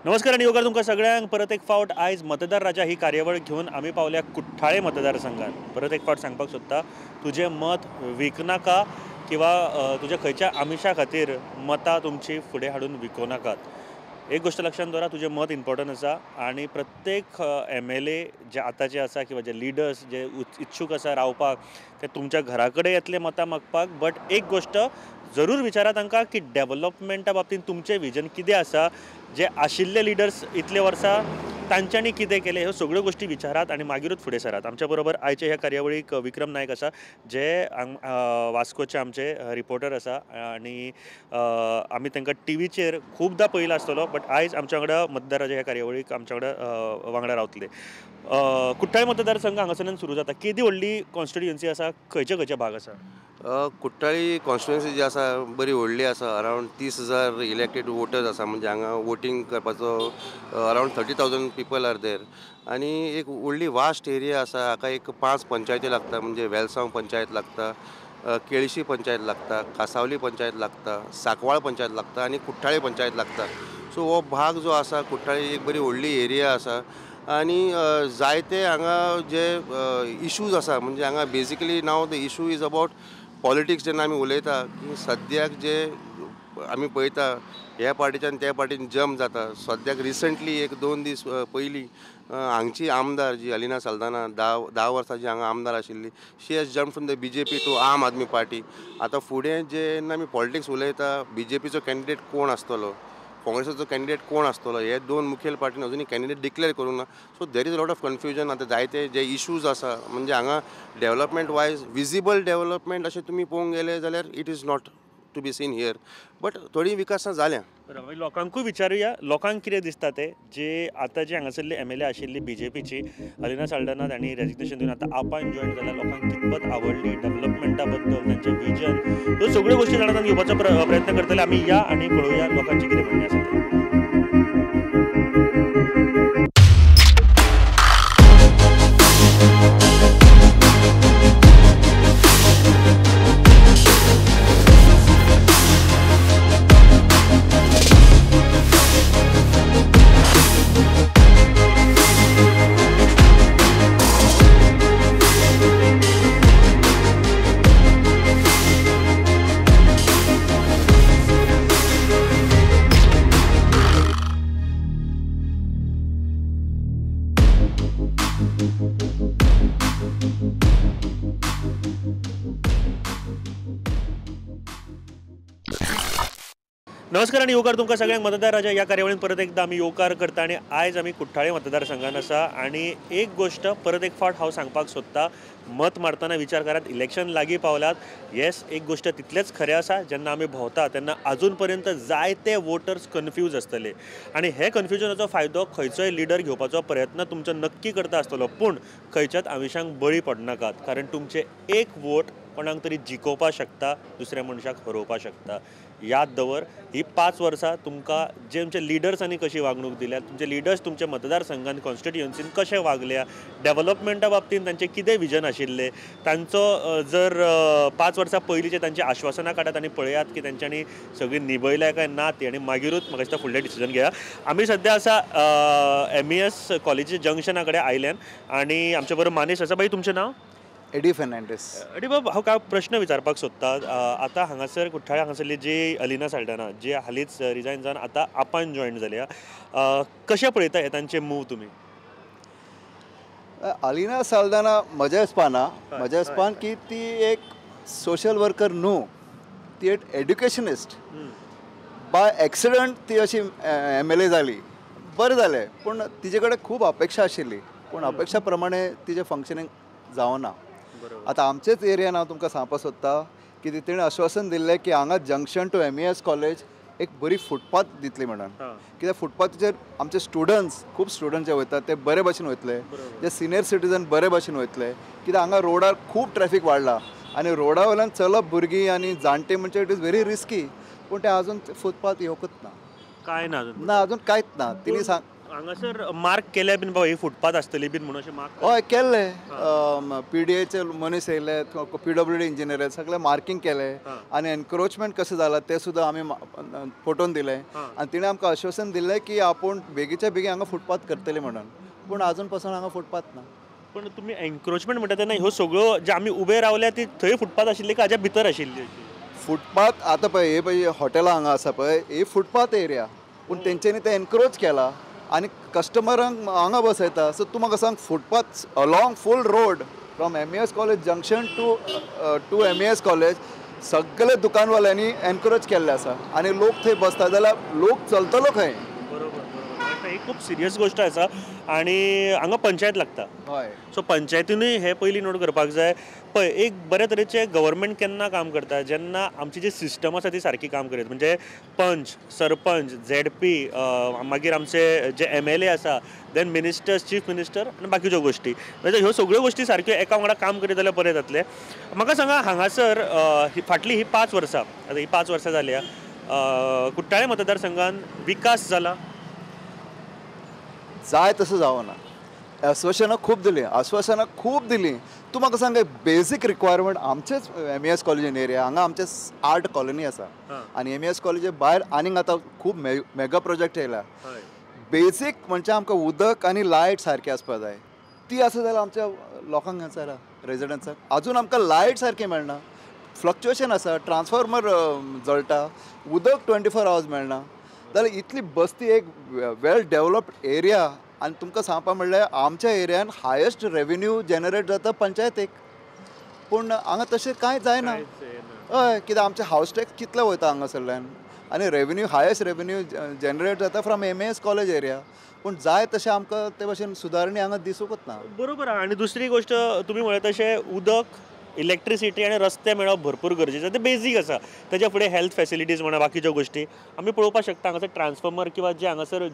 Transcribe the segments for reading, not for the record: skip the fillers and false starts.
नमस्कार आणि योगा तुमका सगळ्यांक परत एक फावट आयज मतदार राजा ही कार्यावळ घेऊन आम्ही पावल्या कुठ्ठाळे मतदारसंघात परत एक फावट सांगपाक सोदता तुझे मत विकनाका किंवा तुझ्या खंयच्या आमिषा खातीर मतां तुमची फुडें हाडून विको नाकात. एक गोष्ट लक्षात दवरा, तुझे मत इम्पॉर्टंट आसा आणि प्रत्येक MLA जे आताचे आसा किंवा जे लिडर्स जे इच्छुक आसा रावपाक ते तुमच्या घरा कडेन येतले मतां मागपाक. बट एक गोष्ट जरूर विचारा तांकां की डेव्हलपमेंटा बाबतींत तुमचें विजन कितें आसा. जे आशिल्ले लिडर्स इतले वर्सां तांच्यांनी कितें केलें ह्यो सगळ्यो गोष्टी विचारात आणि मागीरूच फुडें सरात. आमच्या बरोबर आयचे ह्या कार्यावळीक विक्रम नायक आसा जे वास्कोचे आमचे रिपोर्टर आसा आणि आमी तांकां टीव्हीचेर खूबदां पळयला आसतलो. बट आयज आमच्या वांगडा मतदार राजा ह्या कार्यावळीक आमच्या वांगडा वांगडा रावतले. कुठ्ठाळे मतदारसंघ हांगासरल्यान सुरू जाता. केदी व्हडली कॉन्स्टिट्युएन्सी आसा, खंयचे भाग आसा? कुट्टाळी कॉन्स्टिट्युएन्सी जी आसा बरी व्हडली आसा. अरावंड 30,000 इलेक्टेड वोटर्स आसा. म्हणजे हांगा वोटींग करपाचो अरावंड 30,000 पीपल आर देर. आणि एक व्हडली वास्ट एरिया आसा. हाका एक 5 पंचायती लागता. म्हणजे वेलसांव पंचायत लागता, केळशी पंचायत लागता, कासावली पंचायत लागता, साकवाळ पंचायत लागता आणि कुट्टाळे पंचायत लागता. सो हो भाग जो आसा कुट्टाळी एक बरी व्हडली एरिया आसा. आणि जायते हांगा जे इश्यूज आसा, म्हणजे हांगा basically now the issue is about politics. जेन्ना आमी उलयता की सद्याक जे आमी पळयता ह्या पार्टीच्यान त्या पार्टीन जंप जाता. सद्याक रिसंटली एक 2 दीस पयलीं हांगची आमदार जी अलिना सल्दाना 10 वर्सां जी हांगा आमदार आशिल्ली, she has jump from the BJP to Aam Aadmi party. आतां फुडें जेन्ना आमी पॉलिटिक्स उलयता BJPचो कॅन्डिडेट कोण आसतलो, काँग्रेसाचो कॅन्डिडेट कोण आसतलो, हे 2 मुखेल पार्टीन अजुनी कॅन्डिडेट डिक्लेअर करूंक ना. So there is a lot of confusion. आतां जायते जे इश्यूज आसा, म्हणजे हांगा डेव्हलपमेंट वायज विजिबल डेव्हलपमेंट अशें तुमी पळोवंक गेले जाल्यार it is not to be seen here. But थोडी विकासां जाल्या. लोकांकूय विचारुया लोकांक कितें दिसता ते जे आतां जे हांगासरली MLA आशिल्ली BJPची अलिना साल्ढानाथ तांणी रेजिग्नेशन दिवन आतां आपान जॉयन जाल्या. लोकांक कितपत आवडली डेव्हलपमेंटा बद्दल तांचें विजन, ह्यो सगळ्यो गोष्टी जाणा घेवपाचो प्रयत्न करतले आमी. या आणि पळोवया लोकांची कितें म्हणणें आसा तें. नमस्कार आणि योकार तुमकां सगळ्यांक मतदार राजा ह्या कार्यावळीन परत एकदा आमी योकार करता. आणि आयज आमी कुठ्ठाळे मतदारसंघान आसा. आणि एक गोष्ट परत एक फावट हांव सांगपाक सोदता, मत मारतना विचार करात, इलेक्शन लागीं पावल्यात. येस, एक गोष्ट तितलेंच खरें आसा, जेन्ना आमी भोंवता तेन्ना अजून पर्यंत जायते वोटर्स कन्फ्यूज आसतले. आणि हे कन्फ्युजनाचो फायदो खंयचोय लिडर घेवपाचो प्रयत्न तुमचो नक्की करता आसतलो. पूण खंयच्याच आमिशांक बळी पडनाकात, कारण तुमचे एक वोट कोणाक तरी जिखोवपाक शकता, दुसऱ्या मनशाक हरोवपाक शकता. याद दवर, ही 5 वर्सां तुमकां जे तुमचे लिडर्सांनी कशी वागणूक दिल्या, तुमचे लिडर्स तुमच्या मतदारसंघान कॉन्स्टिट्युएन्सीन कशे वागल्या, डेव्हलपमेंटा बाबतींत तांचे कितें विजन आशिल्ले, तांचो जर 5 वर्सां पयलींचे तांचे आश्वासनां काडात आनी पळयात की तांच्यांनी सगळीं निभयल्या काय ना ती. आणि मागीरूच म्हाका दिसता फुडलें डिसिजन घेया. आमी सद्या आसा MES कॉलेजी जंक्शना कडेन आयल्यान आणि आमचे बरोबर मानेश आसा. बाई, तुमचें नांव? एडी फर्नांडीस. एडी बाब, हांव काय प्रश्न विचारपाक सोदता. आतां हांगासर कुठ्ठाळे हांगासरली जी अलिना साल्ढाना जी हालींच रिजायन जावन आतां आपान जॉयन जाल्या, कशें पळयता हे तांचे मूव तुमी? अलिना साल्ढाना म्हज्या हिसपान की ती एक सोशल वर्कर न्हू, ती एक एड्युकेशनिस्ट. बाय एक्सिडंट ती अशी MLA जाली. बरें जालें, पूण तिचे कडेन खूब अपेक्षा आशिल्ली, पूण अपेक्षा प्रमाणे तिचें फंक्शनींग जावना. आतां आमचेच एरियान हांव तुमकां सांगपाक सोदता की तिणें आश्वासन दिल्लें की हांगा जंक्शन टू MES कॉलेज एक बरी फुटपाथ दितली म्हणून. कित्याक फुटपाथाचेर आमचे खूब स्टुडंट जे वयतात ते बरे भाशेन वयतले, जे सिनियर सिटीजन बरे भाशेन वयतले. कित्याक हांगा रोडार खूब ट्रॅफिक वाडला आनी रोडा वयल्यान चलप भुरगीं आनी जाणटे म्हणजे इट इज व्हेरी रिस्की. पूण ते आजून फुटपाथ येवकूच ना. काय ना ना, अजून कांयच ना. तिणी हांगासर मार्क केल्या बीन बाबा ही फुटपाथ आसतली बीन म्हणून अशें मार्क हय केल्ले PDAचे मनीस येयले PWD इंजिनियर सगळे मार्किंग केले आनी एनक्रोचमेंट कशें जाला ते सुद्दां आमी फोटोवन दिले आनी तिणें आमकां आश्वासन दिलें की आपूण बेगीच्या बेगीन हांगा फुटपाथ करतले म्हणून पूण आजून पासून हांगा फुटपाथ ना. पण तुम्ही एन्क्रोचमेंट म्हणटा तेन्ना ह्यो सगळ्यो जे आमी उबे रावल्या ती थंय फुटपाथ आशिल्ली काय हाज्या भितर आशिल्ली अशी? फुटपाथ आतां पळय हे पळय हॉटेलां हांगा आसा पळय ही फुटपाथ एरिया पूण तेंच्यांनी ते एनक्रोच केला आनी कस्टमरांक हांगा बसयता. सो तूं म्हाका सांग footpath along full road from MES college junction to MES college सगळे दुकानवाल्यांनी एनक्रोच केल्ले आसा आनी लोक थंय बसता जाल्यार लोक चलतलो खंय? ही खूप सिरियस गोष्ट आसा आणि हांगा पंचायत लागता. हय सो पंचायतीनूय हे पयलीं नोट करपाक जाय. पळय एक बरे तरेचे गव्हर्मेंट केन्ना काम करता जेन्ना आमची जी सिस्टम आसा ती सारकी काम करीत. म्हणजे पंच, सरपंच, ZP, मागीर आमचे जे MLA आसा, देन मिनिस्टर्स, चीफ मिनिस्टर आनी बाकीच्यो गोश्टी, म्हणजे ह्यो सगळ्यो गोश्टी सारक्यो एका वांगडा काम करीत जाल्यार बरें जातलें. म्हाका सांगा हांगासर फाटली ही 5 वर्सां, आतां ही 5 वर्सां जाल्या, कुट्टाळे मतदारसंघान विकास जाला? जाय तसं जावना. आश्वासनां खूब दिली. तूं म्हाका सांग बेजीक रिक्वायरमेंट आमचेच MES कॉलेजीन एरिया हांगा आमचे आर्ट कॉलनी आसा आनी MES कॉलेजी भायर आनीक आतां खूब मेगा प्रोजेक्ट येयला. बेजीक म्हणजे आमकां उदक आनी लायट सारकी आसपाक जाय. ती आसा जाल्यार आमच्या लोकांक हांगासर रेजिडंट्सांक अजून आमकां लायट सारकी मेळना. फ्लक्च्युएशन आसा, ट्रान्सफॉर्मर जळटा, उदक 24 hours मेळना. जाल्यार इतली बस्ती एक वेल डेवलप्ड एरिया आनी तुमकां सांगपा म्हणल्यार आमच्या एरियान हायेस्ट रेवेन्यू जनरेट जाता पंचायतीक. पूण हांगा तशें कांय जायना. हय कित्याक आमचे हावस टॅक्स कितले वयता हांगासरल्यान आनी रेवेन्यू हायेस्ट रेवेन्यू जनरेट जाता फ्रॉम MES कॉलेज एरिया. पूण जाय तशें आमकां ते भाशेन सुदारणी हांगा दिसूंकच ना. बरोबर. आनी दुसरी गोश्ट तुमी म्हळ्ळें तशें उदक, इलेक्ट्रिसिटी आनी रस्ते मेळप भरपूर गरजेचे. ते बेजीक आसा. तेज्या फुडें हेल्थ फॅसिलिटीज म्हणा बाकीच्यो गोश्टी आमी पळोवपाक शकता. हांगासर ट्रान्सफॉर्मर किंवा जे हांगासर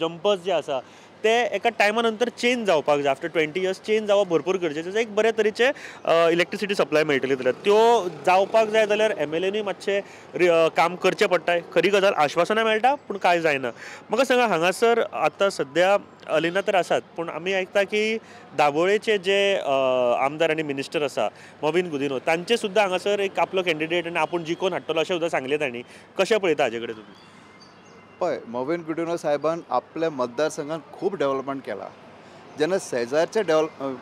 जंपर्स जे आसा ते एका टायमा नंतर चेंज जावपाक जाय. आफ्टर 20 years चेंज जावप भरपूर गरजेचें. एक बरे तरेचे इलेक्ट्रिसिटी सप्लाय मेळटली जाल्यार त्यो जावपाक जाय जाल्यार MLAनूय मातशें काम करचें पडटा. खरी गजाल आश्वासनां मेळटा पूण कांय जायना. म्हाका सांगा हांगासर आतां सद्या अलिना तर आसात पूण आमी आयकता की दाबोळेचे जे आमदार आनी मिनिस्टर आसा मॉविन गुदिन्हो तांचे सुद्दां हांगासर एक आपलो कॅन्डिडेट आनी आपूण जिखोवन हाडटलो अशें सुद्दां सांगलें तांणी. कशें पळयता हाजे कडेन तुमी? पळय मॉविन गुदिन्हो साहेबान आपल्या मतदारसंघात खूब डेव्हलपमेंट केला. जेन्ना शेजारचे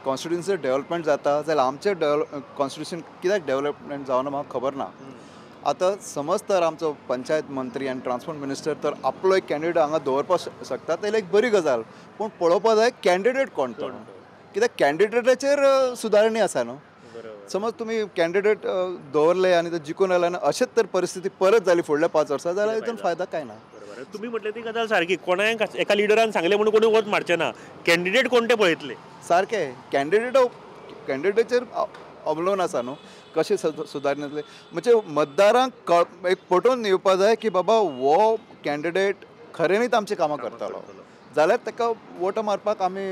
कॉन्स्टिट्युन्सी डेव्हलपमेंट जाता जाल्यार आमचे कॉन्स्टिट्युशन कित्याक डेव्हलपमेंट जावना म्हाका खबर ना. आतां समज तर आमचो पंचायत मंत्री आनी ट्रान्सपोर्ट मिनिस्टर तर आपलो एक कॅन्डिडेट हांगा दवरपाक शकता जाल्यार एक बरी गजाल. पूण पळोवपाक जाय कॅन्डिडेट कोण तो, कित्याक कॅन्डिडेटाचेर सुदारणी आसा न्हू. समज तुमी कॅन्डिडेट दवरले आनी तो जिखून आयला आनी अशेंच तर परिस्थिती परत जाली फुडल्या 5 वर्सां जाल्यार हितून फायदा कांय ना. तुम्ही म्हटले ती गजाल सारकी. कोणाय एका लिडरान सांगले म्हणून कोणी वोट मारचे ना. कॅन्डिडेट कोण ते पळयतले. सारकें कॅन्डिडेटाचेर अवलंबून आसा न्हू कशें सुदारणी जातले. म्हणजे मतदारांक एक पटोवन येवपा जाय की बाबा हो कॅन्डिडेट खऱ्यांनीच आमची कामां करतलो जाल्यार ताका वोट मारपाक आमी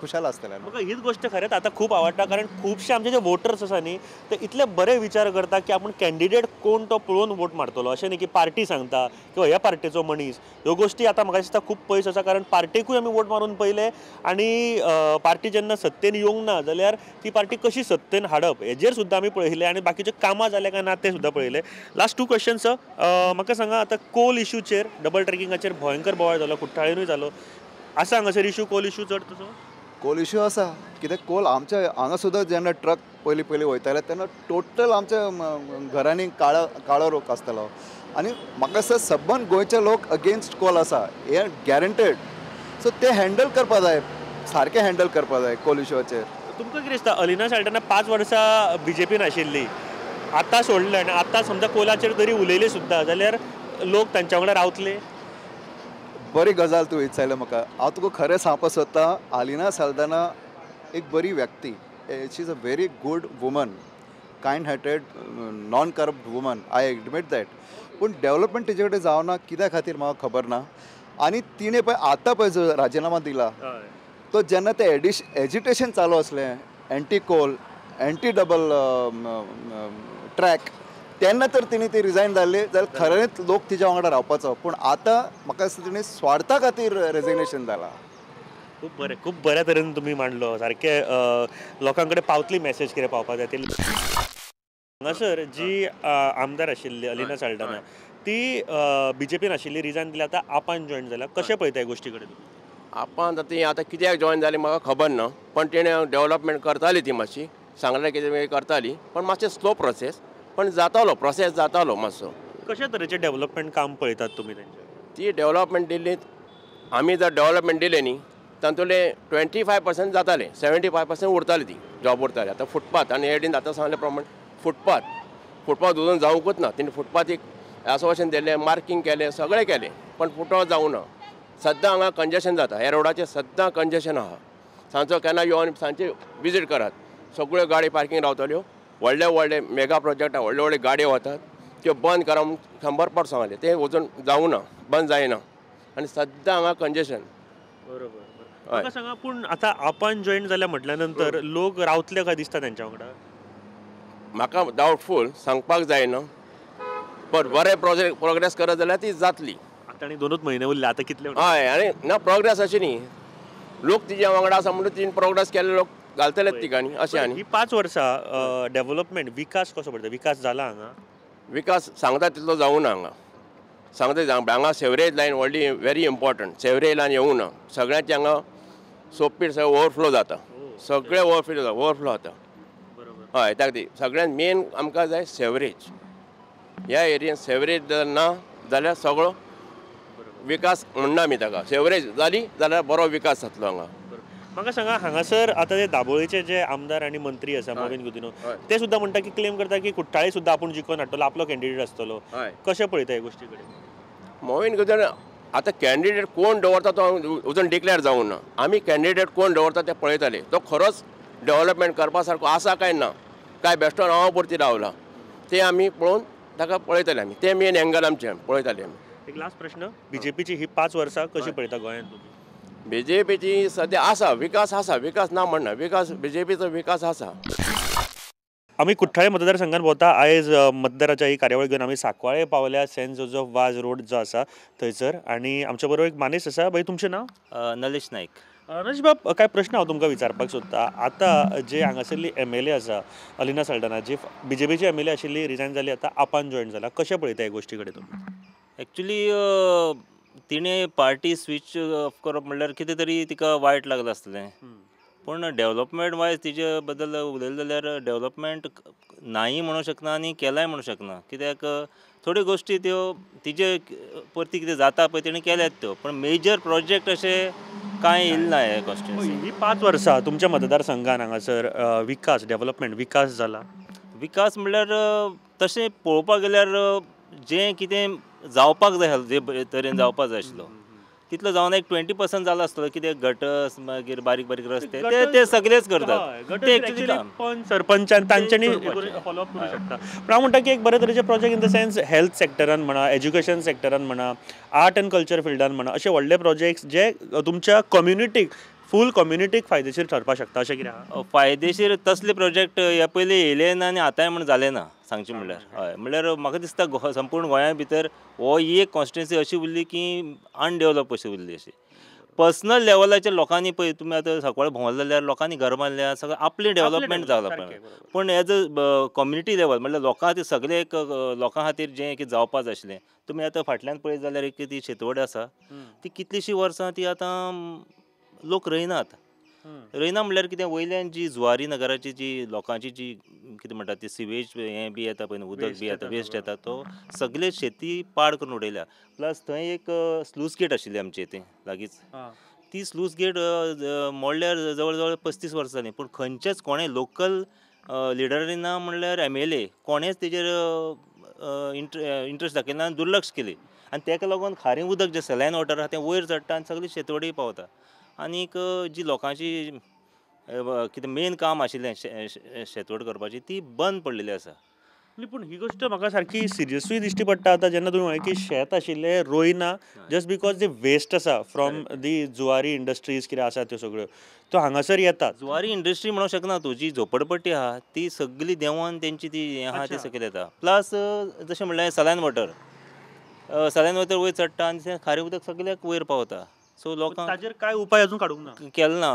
खुशाल आसतले. म्हाका हीच गोश्ट खरेंच आतां खूब आवडटा कारण खुबशे आमचे जे वोटर्स आसा न्ही ते इतले बरे विचार करता की आपूण कॅन्डिडेट कोण तो पळोवन वोट मारतलो. अशें न्ही की पार्टी सांगता किंवा ह्या पार्टीचो मनीस. ह्यो गोश्टी आतां म्हाका दिसता खूब पयस आसा कारण पार्टीकूय आमी वोट मारून पयले आनी पार्टी जेन्ना सत्तेन येवंक ना जाल्यार ती पार्टी कशी सत्तेन हाडप हेजेर सुद्दां आमी पळयले आनी बाकीचे कामां जाले काय ना ते सुद्दां पळयले. Last 2 questions. म्हाका सांगा आतां कोल इश्यूचेर डबल ट्रॅकिंगाचेर भयंकर बोवाळ जालो, कुट्टाळेनूय जालो. आसा हांगासर इश्यू कोल इश्यू चड तसो? कोल इश्यू आसा कित्याक कोल आमच्या हांगा सुद्दां जेन्ना ट्रक पयलीं वयताले तेन्ना टोटल आमच्या घरांनी काळो रोग आसतालो आनी म्हाका दिसता सबंद गोंयचे लोक अगेन्स्ट कोल आसा हें गॅरंटेड. सो ते हँडल करपा जाय, सारकें हँडल करपा जाय कोल इश्यूचेर. तुमकां कितें दिसता अलिना साल्टना 5 वर्सां BJPन आशिल्ली आतां सोडलें आनी आतां समजा कोलाचेर तरी उलयले सुद्दां जाल्यार लोक तांच्या वांगडा रावतले? बरी गजाल तूं विचारलें म्हाका. हांव तुका खरें सांगपाक सोदतां अलिना साल्टना एक बरी व्यक्ती. She is a very good woman, kind hearted, non corrupt woman. I admit that. पूण डेव्हलपमेंट तिचे कडेन जावना कित्या खातीर म्हाका खबर ना. आनी तिणें पळय आतां पळय जो राजिनामा दिला तो जेन्ना तें एजिटेशन चालू आसलें anti coal, anti double track तेन्ना तर तिणी ती रिजायन जाल्ली जाल्यार खरेंच लोक तिच्या वांगडा रावपाचो. पूण आतां म्हाका दिसता तिणी स्वार्था खातीर रेजिग्नेशन जालां. खूप बऱ्या तरेन तुमी मांडलो सारके लोकां कडेन पावतली मॅसेज कितें पावपाक जाय ती. हांगासर जी आमदार आशिल्ली अलिना साल्ढाणा ती BJPन आशिल्ली रिजायन दिली आतां आपान जॉयन जाल्या. कशें पळयता ह्या गोश्टी कडेन तुमी? आपण ती आता कित्याक जॉईन जाली म्हाका खबर ना, पण तिणें डेव्हलपमेंट करताली ती मातशी सांगलें कितें करताली, पण मातशें स्लो प्रोसेस, पण जातालो प्रोसेस जातालो मातसो. कशा तरेचें डेव्हलपमेंट काम पळयतात तुमी तेंचें? ती डेव्हलपमेंट दिल्ली, आमी जर डेव्हलपमेंट दिलें न्ही तातूंतले 25% जाताले, 75% उरताली ती जॉब उरताली. आतां फुटपाथ आनी एडीन आतां सांगले प्रमाणे फुटपाथ उजून जावंकूच ना. तिणें फुटपाथीक एसोसिएशन दिलें, मार्कींग केलें, सगळें केलें, पण फुटपाथ जावं ना. सद्दां हांगा कंजेशन जाता, ह्या रोडाचेर सद्दां कंजेशन आहा. सांजचो केन्ना येवन सांजचे विजीट करात, सगळ्यो गाडी पार्किंग रावतल्यो. व्हडले मेगा प्रोजेक्ट व्हडले गाडयो वतात, त्यो बंद करा म्हूण 100 फावट सांगले. ते वचून जावं ना, बंद जायना आनी सद्दां हांगा कंजेशन. बरोबर. म्हाका सांगा, पूण आतां आपान जॉईन जाल्या म्हटल्या नंतर लोक रावतले काय दिसता तेंच्या वांगडा? म्हाका डावटफूल, सांगपाक जायना, पण बरें प्रोग्रेस करत जाल्यार ती जातली. आतां आनी 2च म्हयने उरले, आतां कितले उरले? हय, आनी ना प्रोग्रेस अशी न्ही, लोक तिच्या वांगडा आसा म्हणून तिने प्रोग्रेस केले, लोक घालतलेच तिका न्ही, अशें आनी. ही 5 वर्सां डेव्हलपमेंट विकास कसो पडटा? विकास जाला हांगा? विकास सांगता तितलो जावं ना हांगा. सांगता हांगा सेवरेज लायन व्हडली व्हेरी इम्पॉर्टंट. सेवरेज लायन येवं ना, सगळ्यांचे हांगा सोपीट सगळें ओवरफ्लो जाता, सगळें ओवरफ्लो जाता. हय, ताका सगळ्यांत मेन आमकां जाय सेवरेज. ह्या एरियेन सेवरेज जर ना जाल्यार सगळो विकास म्हणना आमी ताका. सेवरेज जाली जाल्यार बरो विकास जातलो हांगा. म्हाका सांगा, हांगासर आतां ते दाबोळेचे जे आमदार आनी मंत्री आसा मोविन गुदिन्हो, ते सुद्दां म्हणटा की क्लेम करता की कुट्टाळे सुद्दां आपूण जिखून हाडटलो, आपलो कॅन्डिडेट आसतलो. कशें पळयता ह्या गोश्टी कडेन? मोविन गुदिन्हो आतां कॅन्डिडेट कोण दवरता तो अजून डिक्लेअर जावं ना. आमी कॅन्डिडेट कोण दवरता ते पळयताले, तो खरोच डेव्हलपमेंट करपा सारको आसा काय ना, काय बेश्टो नांवा पुरती रावला, ते आमी पळोवन ताका पळयताले आमी. ते मेन एंगल आमचें पळयताले आमी. एक लास्ट प्रश्न, BJPची ही 5 वर्सां कशी पळयता गोंयांत तुमी? BJPची सद्या आसा विकास, विकास ना म्हणना, विकास BJPचो विकास आसा. आमी कुट्टाळे मतदारसंघात भोंवता. आयज मतदाराच्या ही कार्यावळ घेवन आमी सांकवाळे पावल्या, सेंट जोझफ वाज रोड जो आसा थंयसर. आनी आमच्या बरोबर एक मानेस आसा. भाई, तुमचें नांव? नलेश नायक. नरेश बाब, काय प्रश्न हांव तुमकां विचारपाक सोदतां. आतां जे हांगासरली MLA आसा अलिना साल्ढाणा, जी BJPची MLA आशिल्ली, रिजायन जाली, आतां आपान जॉयन जाला. कशें पळयता ह्या गोश्टी कडेन तुमी? एक्चुली तिणें पार्टी स्विच करप म्हणल्यार कितें तरी तिका वायट लागलें आसतलें. पूण डेव्हलपमेंट वायज तिचे बद्दल उलयलें जाल्यार डेव्हलपमेंट नाय म्हणूं शकना आनी केलाय म्हणूं शकना. कित्याक थोड्यो गोश्टी त्यो तिचे परती कितें जाता पळय तिणें केल्यात त्यो, पण मेजर प्रोजेक्ट अशें कांय येयले ना हे कॉन्स्टिट्युएन्सी. ही 5 वर्सां तुमच्या मतदारसंघान हांगासर विकास, डेव्हलपमेंट विकास जाला? विकास म्हणल्यार तशें पळोवपाक गेल्यार जें कितें जावपाक जाय जे तरेन जावपाक जाय आशिल्लो तितलो जावन एक 20% जालो आसतलो. कितें गटर्स, मागीर बारीक बारीक रस्ते ते सगळेच करतात. ते एक्चुअली पण सरपंचान तांच्यांनी फॉलोअप करूं शकता. पण हांव म्हणटा की एक बरे तरेचे project in the sense health सेक्टरान म्हणा, एज्युकेशन सेक्टरान म्हणा, आर्ट एंड कल्चर फिल्डान म्हणा, अशे व्हडले प्रोजेक्ट्स जे तुमच्या कम्युनिटीक, फूल कम्युनिटीक फायदेशीर ठरपाक शकता, अशें कितें आहा? फायदेशीर तसले प्रोजेक्ट ह्या पयलीं येयले ना आनी आतांय म्हण जाले ना सांगचें म्हणल्यार. हय, म्हणल्यार म्हाका दिसता संपूर्ण गोंया भितर हो ही एक कॉन्स्टिट्युएन्सी अशी उरली की अनडेवलप अशी उरली. अशी पर्सनल लेवलाचेर लोकांनी पळय तुमी आतां सकयल भोंवले जाल्यार लोकांनी घर बांदल्या, सगळें आपलें डेव्हलपमेंट जालां. पूण एज अ कम्युनिटी लेवल म्हणल्यार लोकां खातीर सगळें एक लोकां खातीर जें कितें जावपाक जाय आशिल्लें. तुमी आतां फाटल्यान पळयत जाल्यार एक ती शेतवड आसा, ती कितलींशीं वर्सां ती आतां लोक रयनात. म्हणल्यार कितें, वयल्यान जी जुवारी नगराची जी लोकांची जी कितें म्हणटा ती सिवेज हें बी येता पळय, उदक बी येता, वेस्ट येता, तो सगळे शेती पाड करून उडयल्या. प्लस थंय एक स्लूज गेट आशिल्ली आमचे थंय लागींच. ती स्लूज गेट मोडल्यार जवळ जवळ 35 वर्सां जालीं. पूण खंयचेच कोणें लोकल लिडरांनी ना म्हणल्यार MLA कोणेंच तेजेर इंट्रस्ट दाखयना आनी दुर्लक्ष केली. आनी ताका लागून खारें उदक जें सलायन वॉटर आहा तें वयर चडटा आनी सगळी शेतवडी पावता. आनीक जी लोकांची कितें मेन काम आशिल्लें शेतवड करपाची ती बंद पडलेली आसा. पूण ही गोष्ट म्हाका सारकी सिरियसूय दिश्टी पडटा आतां जेन्ना तुमी म्हळें की शेत आशिल्लें रोयना जस्ट बिकॉज जे वेस्ट आसा फ्रॉम दी जुवारी इंडस्ट्रीज कितें आसा त्यो सगळ्यो त्यो हांगासर येतात. जुवारी इंडस्ट्री म्हणूंक शकना तूं, जी झोपडपट्टी आहा ती सगळी देंवन तेंची ती हें आहा ती सकयल येता. प्लस जशें म्हणलें सलायन वॉटर वयर चडटा आनी तें खारें उदक सगळ्याक वयर पावता. सो लोकांक ताजेर कांय उपाय अजून काडूंक ना. केलें ना.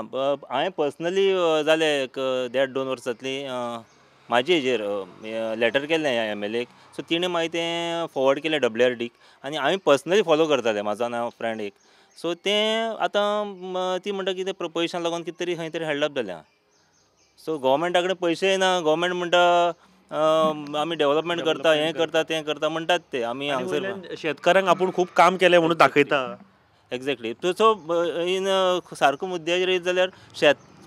हांवें पर्सनली जाले एक 1.5-2 वर्सांतली म्हाजे हेजेर लॅटर केल्लें MLAक. सो तिणें मागीर तें फॉवर्ड केलें WRDक आनी हांवें पर्सनली फॉलो करतालें म्हाजो नांव फ्रेंड एक. सो तें आतां ती म्हणटा कितें पयशांक लागून कितें तरी खंय तरी हॅल्डअप जालें. सो गव्हर्मेंटा कडेन पयशे येना. गव्हर्मेंट म्हणटा आमी डेव्हलपमेंट करता, हें करता तें करता म्हणटात ते. आमी आनी हांगसर वयल्यान शेतकारांक आपूण खूब काम केलें म्हणून दाखयता. एक्झॅक्टली. सो इन सारको मुद्द्याचेर येत जाल्यार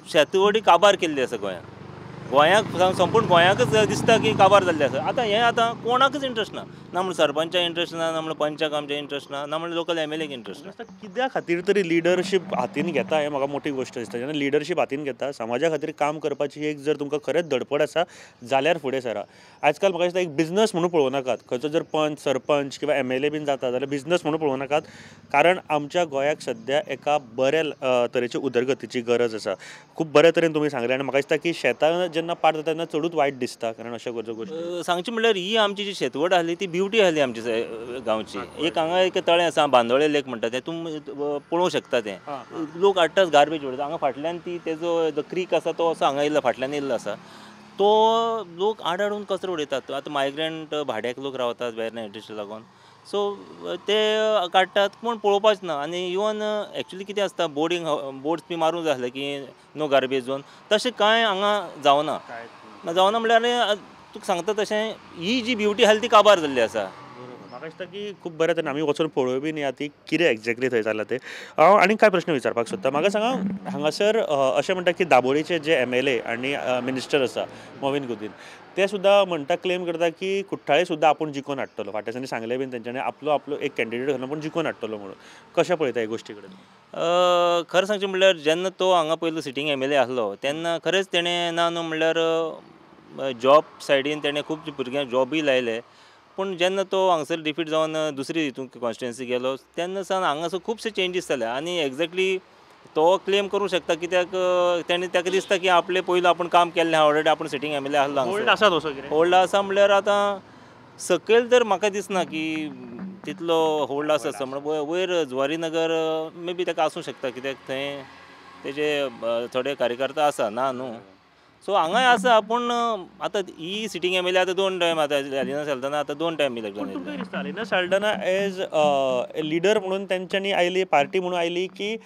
शेतवडी काबार केल्ली आसा गोंयांत. संपूर्ण गोंयाकच दिसता की काबार जाल्लें आसा. आतां कोणाकच इंट्रस्ट ना. ना म्हणून सरपंचाक इंट्रस्ट ना, ना म्हणून पंचाक आमच्या इंट्रस्ट ना, ना म्हणून लोकल MLAक इंट्रस्ट ना. कित्या खातीर तरी लिडरशीप हातीन घेता हें म्हाका मोठी गोश्ट दिसता. जेन्ना लिडरशीप हातीन घेता समाजा खातीर काम करपाची एक जर तुमकां खरेंच धडपड आसा जाल्यार फुडें सरा. आजकाल म्हाका दिसता एक बिझनस म्हणून पळोवं नाकात. खंयचो जर पंच, सरपंच किंवा MLA बीन जाता जाल्यार बिझनस म्हणून पळोवं नाकात. कारण आमच्या गोंयाक सद्या एका बऱ्या तरेची उदरगतीची गरज आसा. खूब बऱ्या तरेन तुमी सांगलें आनी म्हाका दिसता की शेतां जेन्ना पाड जाता तेन्ना चडूच वायट दिसता. कारण अशा गोश्टी सांगचें म्हणल्यार ही आमची जी शेतवड आहली ती ब्युटी आहली आमची गांवची. एक हांगा एक तळें आसा बांदोळे लेक म्हणटा तें तुमी पळोवंक शकता तें. लोक हाडटात गार्बेज उडयता. हांगा फाटल्यान ती तेजो जो क्रीक आसा तो असो हांगा येयल्लो फाटल्यान येयल्लो आसा. तो लोक हाडून कचरो उडयतात. आतां मायग्रंट भाड्याक लोक रावतात वेर्ना इंडस्ट्री लागून. सो ते काडटात पूण पळोवपाच ना. आनी इवन एक्चुली कितें आसता बोर्ड्स बी मारूंक जाय आसले की नो गार्बेज झोन. तशें कांय हांगा जावना. म्हणल्यार तुका सांगता तशें ही जी ब्युटी आसली ती काबार जाल्ली आसा. म्हाका दिसता की खूब बऱ्या तरेन आमी वचून पळोवं बीन या ती कितें एक्झॅक्टली थंय जालां तें. हांव आनीक कांय प्रश्न विचारपाक सोदता. म्हाका सांगा हांगासर अशें म्हणटा की दाबोळीचे जे MLA आनी मिनिस्टर आसा मोविन गुदिन ते सुद्दां म्हणटा क्लेम करता की कुठ्ठाळे सुद्दां आपूण जिखून हाडटलो. फाटल्या दिसांनी सांगलें बीन तेंच्यांनी आपलो एक कॅन्डिडेट घालून आपूण जिखून हाडटलो म्हणून. कशें पळयता हे गोश्टी कडेन? खरें सांगचें म्हणल्यार जेन्ना तो हांगा पयलो सिटींग MLA आसलो तेन्ना खरेंच तेणें ना न्हू म्हणल्यार जॉब सायडीन तेणें खूब भुरग्यांक जॉबूय लायले. पूण जेन्ना तो हांगसर डिफीट जावन दुसरी हितूंक कॉन्स्टिट्युएन्सी गेलो तेन्ना सावन हांगासर खुबशे चेंजीस जाले. आनी एक्झॅक्टली तो क्लेम करूंक शकता कित्याक तेणें ताका दिसता की आपलें पयलो आपूण काम केल्लें आहा. ऑलरेडी आपूण सिटींग MLA आसलो होल्ड हांगासर. आसा तसो कितें? होल्ड आसा म्हणल्यार आतां सकयल तर म्हाका दिसना की तितलो होल्ड आसा म्हणून. वयर जुवारी नगर मे बी ताका आसूंक शकता कित्याक थंय तेजे थोडे कार्यकर्ता आसा ना न्हू. सो हांगाय आसा पूण आतां ही सिटींग MLA आतां 2 टायम आतां अलिना सल्दाना आतां 2 टायम इलेक्शन पूण तुमकां जालें. दिसता अलिना साल्ढाना एज लिडर म्हणून तेंच्यांनी आयली पार्टी म्हणून आयली की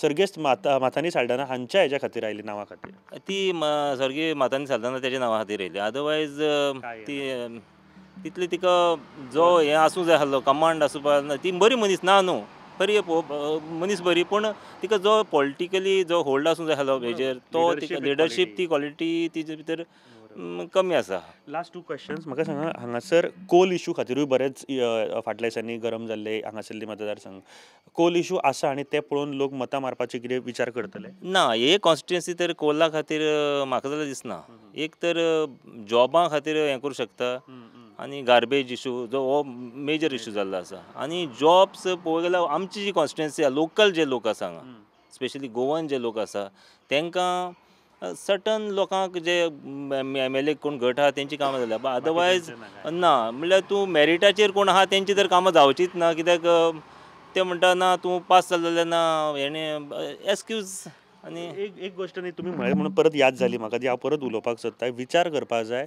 सर्गेस्त माथानी साल्ढाना हांच्या हेच्या खातीर आयली नांवा खातीर? ती सर्गी मातांनी सल्दाना तेज्या नांवा खातीर येयली. अदरवायज ती तितली तिका जो हें आसूं जाय आसलो कमांड आसूं ती बरी मनीस ना न्हू. बरी मनीस बरी पूण तिका जो पॉलिटिकली जो होल्ड आसूं जाय आसलो हेजेर तो तिका लिडरशीप ती क्वॉलिटी तिजे भितर कमी आसा. लास्ट 2 क्वेश्चन्स म्हाका सांगा हांगासर कोल इशू खातीरूय बरेच फाटल्या दिसांनी गरम जाल्ले हांगासरली मतदारसंघ. कोल इशू आसा आनी ते पळोवन लोक मतां मारपाचे कितें विचार करतले? ना हे कॉन्स्टिट्युएन्सी तर कोला खातीर म्हाका जाल्यार दिसना. एक तर जॉबा खातीर हें करूं शकता आनी गार्बेज इशू जो हो मेजर इशू जाल्लो आसा. आनी जॉब्स पळोवंक गेल्यार आमची जी कॉन्स्टिट्युएन्सी आसा लोकल जे लोक आसा हांगा स्पेशली गोवन जे लोक आसा तांकां सर्टन लोकांक जे MLA कोण गट आहा तेंची कामां जाल्या. बट अदरवायज ना म्हणल्यार तूं मेरिटाचेर कोण आहा तेंची तर कामां जावचीच ना. कित्याक ते म्हणटा ना तूं पास जालो जाल्यार ना हेणें एक्सक्यूज. आनी एक गोश्ट न्ही तुमी म्हळें म्हणून परत याद जाली म्हाका ती हांव परत उलोवपाक सोदतां. विचार करपाक जाय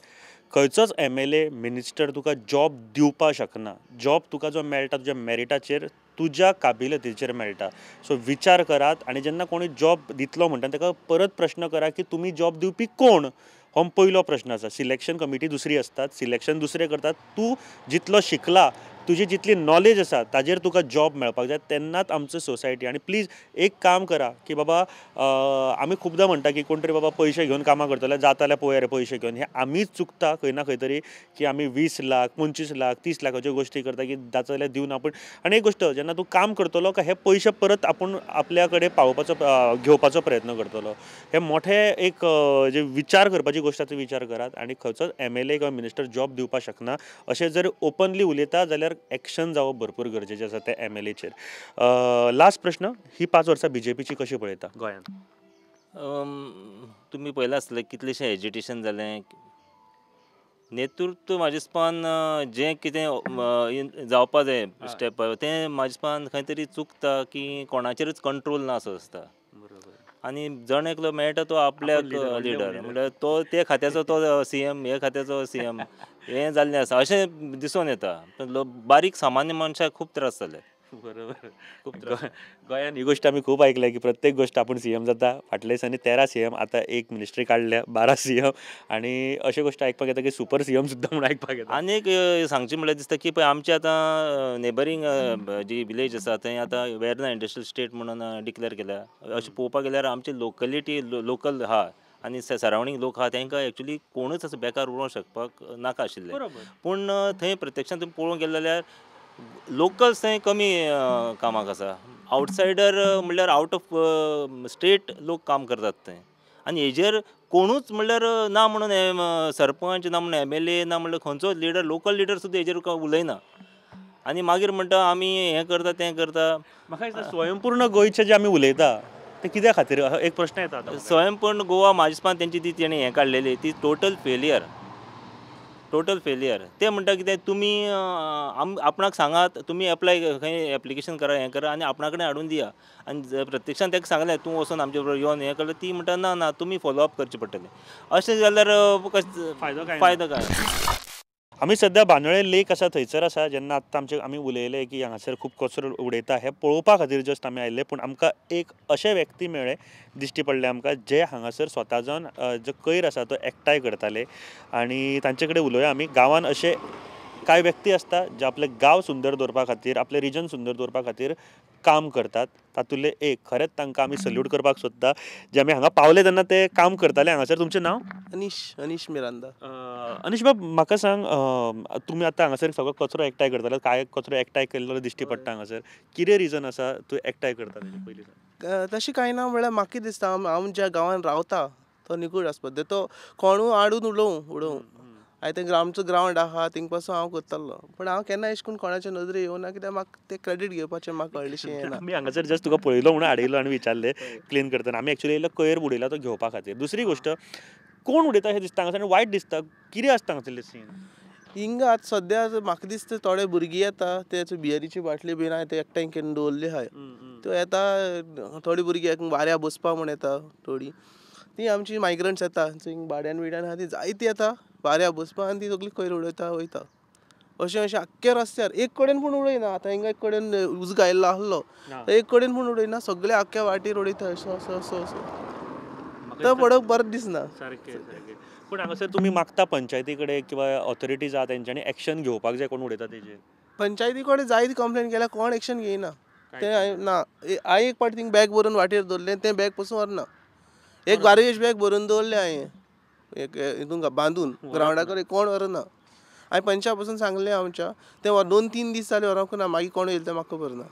खंयचोच MLA मिनिस्टर तुका जॉब दिवपाक शकना. जॉब तुका जो मेळटा तुज्या मेरिटाचेर तुज्या काबिलियतीचेर मेळटा. सो विचार करात आनी जेन्ना कोणी जॉब दितलो म्हणटा ताका परत प्रश्न करा की तुमी जॉब दिवपी कोण हो पयलो प्रश्न आसा. सिलेक्शन कमिटी दुसरी आसतात, सिलेक्शन दुसरे करतात. तूं जितलो शिकला तुजी जितली नॉलेज आसा ताजेर तुका जॉब मेळपाक जाय तेन्नाच आमचो सोसायटी. आनी प्लीज एक काम करा की बाबा आमी खुबदां म्हणटा की कोण तरी बाबा पयशे घेवन कामां करतले जाताल्या पळोवया रे पयशे घेवन. हें आमीच चुकता खंय ना खंय तरी की आमी 20 लाख 25 लाख 30 लाखाच्यो गोश्टी करता की जाता जाल्यार दिवन आपूण. आनी एक गोश्ट जेन्ना तूं काम करतलो काय हे पयशे परत आपूण आपल्या कडेन पावोवपाचो घेवपाचो प्रयत्न करतलो. हे मोठे एक जे विचार करपाची गोश्ट आसा ती विचार करात. आनी खंयचोच MLA किंवा मिनिस्टर जॉब दिवपाक शकना अशें जर ओपनली उलयता जाल्यार एक्शन जावप भरपूर गरजेचें आसा त्या MLAचेर. लास्ट प्रश्न, ही 5 वर्सां BJPची कशी पळयता गोंयांत? तुमी पळयलां आसतलें कितलेशें एजिटेशन जालें. नेतृत्व म्हाज्या हिसपान जें कितें जावपा जाय स्टेप तें म्हाज्या हिसपान खंय तरी चुकता की कोणाचेरच कंट्रोल ना असो दिसता. आनी जण एकलो मेळटा तो आपल्याक लिडर म्हणल्यार तो ते खात्याचो तो CM हे खात्याचो CM हें जाल्लें आसा अशें दिसून येता. बारीक सामान्य मनशाक खूब त्रास जाले. बरोबर. खूब गोंयांत ही गोश्ट आमी खूब आयकल्या की प्रत्येक गोश्ट आपूण CM जाता. फाटल्या दिसांनी 13 CM, आतां एक मिनिस्ट्री काडल्या 12 CM. आनी अशें गोश्ट आयकपाक येता की सुपर CM सुद्दां म्हणून आयकपाक येता. आनी एक सांगचें म्हणल्यार दिसता की पळय आमचे आतां नेबरींग जी विलेज आसा थंय आतां वेर्ना इंडस्ट्रियल स्टेट म्हणून डिक्लेअर केल्या. अशें पळोवपाक गेल्यार आमची लोकलिटी लोकल आहा आनी सरावंडींग लोक आहा तांकां एक्चुली कोणूच असो बेकार उरोवंक शकपाक नाका आशिल्लें. पूण थंय प्रत्यक्षांत तुमी पळोवंक गेले जाल्यार लोकल्स थंय कमी कामाक आसा. आवटसायडर म्हणल्यार आवट ऑफ स्टेट लोक काम करतात थंय. आनी हेजेर कोणूच म्हणल्यार ना म्हणून सरपंच ना म्हणून MLA ना म्हणल्यार खंयचो लिडर लोकल लिडर सुद्दां हेजेर उलयना. आनी मागीर म्हणटा आमी हें करता तें करता. म्हाका दिसता स्वयंपूर्ण गोंयचें जे आमी उलयता ते कित्या खातीर एक प्रश्न येता आतां. स्वयंपूर्ण गोवा म्हाज्या हिसपान तेंची ती तेणी हें काडलेली ती टोटल फेलियर. ते म्हणटा कितें तुमी आपणाक सांगात तुमी एप्लाय खंय एप्लिकेशन करा हें करा आनी आपणा कडेन हाडून दिया. आनी प्रत्यक्षान ताका सांगलें तूं वचून आमचे बरोबर येवन हें केलें ती म्हणटा ना ना तुमी फॉलोअप करचें पडटलें. अशें जाल्यार फायदो काय. आमी सध्या बांदोळे लेक आसा थंयसर आसा. जेन्ना आत्तां आमी उलयले की हांगासर खूब कचरो उडयता हें पळोवपा खातीर जस्ट आमी आयिल्ले. पूण आमकां एक अशे व्यक्ती मेळ्ळे दिश्टी पडले आमकां जे हांगासर स्वता जावन जो कोयर आसा तो एकठांय करताले. आनी तांचे कडेन उलोवया आमी. गांवांत अशे कांय व्यक्ती आसता जे आपले गांव सुंदर दवरपा खातीर आपले रिजन सुंदर दवरपा खातीर काम करतात. तातूंतले एक खरेंच तांकां आमी सल्यूट करपाक सोदता जे आमी हांगा पावले तेन्ना ते काम करताले हांगासर. तुमचें नांव? अनीश मिरांदा. अनीश बाब म्हाका सांग, तुमी आतां हांगासर सगळो कचरो एकठांय करताले. काय कचरो एकठांय केल्लो दिश्टी पडटा हांगासर. कितें रिजन आसा तूं एकठांय करता तेजें पयलीं? तशें कांय ना म्हणल्यार म्हाका दिसता हांव ज्या गांवांत रावता तो निकूळ आसपा जाय. तो कोणूय हाडून उडोवं हांवें आमचो ग्रावंड आहा थिंग पासून हांव करतालो. पूण हांव केन्ना अशें करून कोणाच्या नदरे येवना कित्याक म्हाका तें क्रेडीट घेवपाचें म्हाका कळ्ळेशें येना. आमी हांगासर जस्ट तुका पळयलो म्हणून हाडयलो आनी विचारलें क्लीन करतना. आमी एक्चुली इल्लो कोयर उडयला तो घेवपा खातीर. दुसरी गोश्ट कोण उडयता हें दिसता हांगासर आनी वायट दिसता. कितें आसता हांगासरलें सीन? हिंगा आतां सद्या म्हाका दिसता थोडे भुरगीं येता ते बियरीची बाटली बीन हांवें ते एकठांय करून दवरली आहाय. त्यो येता थोडी भुरगीं वाऱ्या बसपा म्हूण येता. थोडी ती आमची मायग्रंट्स येता हिंग भाड्यान बिड्यान आहा ती जायती येता वाऱ्या बसपा आनी ती सगळी कोयर उडयता वयता. अशें आख्खे रस्त्यार एक कडेन पूण उडयना. आतां हिंगा एक कडेन उजो घायल्लो आसलो एक कडेन पूण उडयना सगळे आख्ख्या वाटेर उडयता असो असो असो असो. तो पळोवप बरें दिसना. सारकें. पूण हांगासर तुमी मागता पंचायती कडेन किंवा ऑथॉरिटीज आहा तेंच्यांनी एक्शन घेवपाक जाय कोण उडयता तेजेर? पंचायती कडेन जायती कंप्लेन केल्या कोण एक्शन घेयना. तें ना हांवें एक पाटी थिंग बॅग भरून वाटेर दवरलें तें बॅग पसून व्हरना. एक गार्बेज बॅग भरून दवरलें हांवें एक हितून बांदून ग्रावंडा कडेन कोण व्हरना. हांवें पंचा पसून सांगलें आमच्या ते 2-3 दीस जाले व्हरोंक ना. मागीर कोण येयले तें म्हाका खबर ना.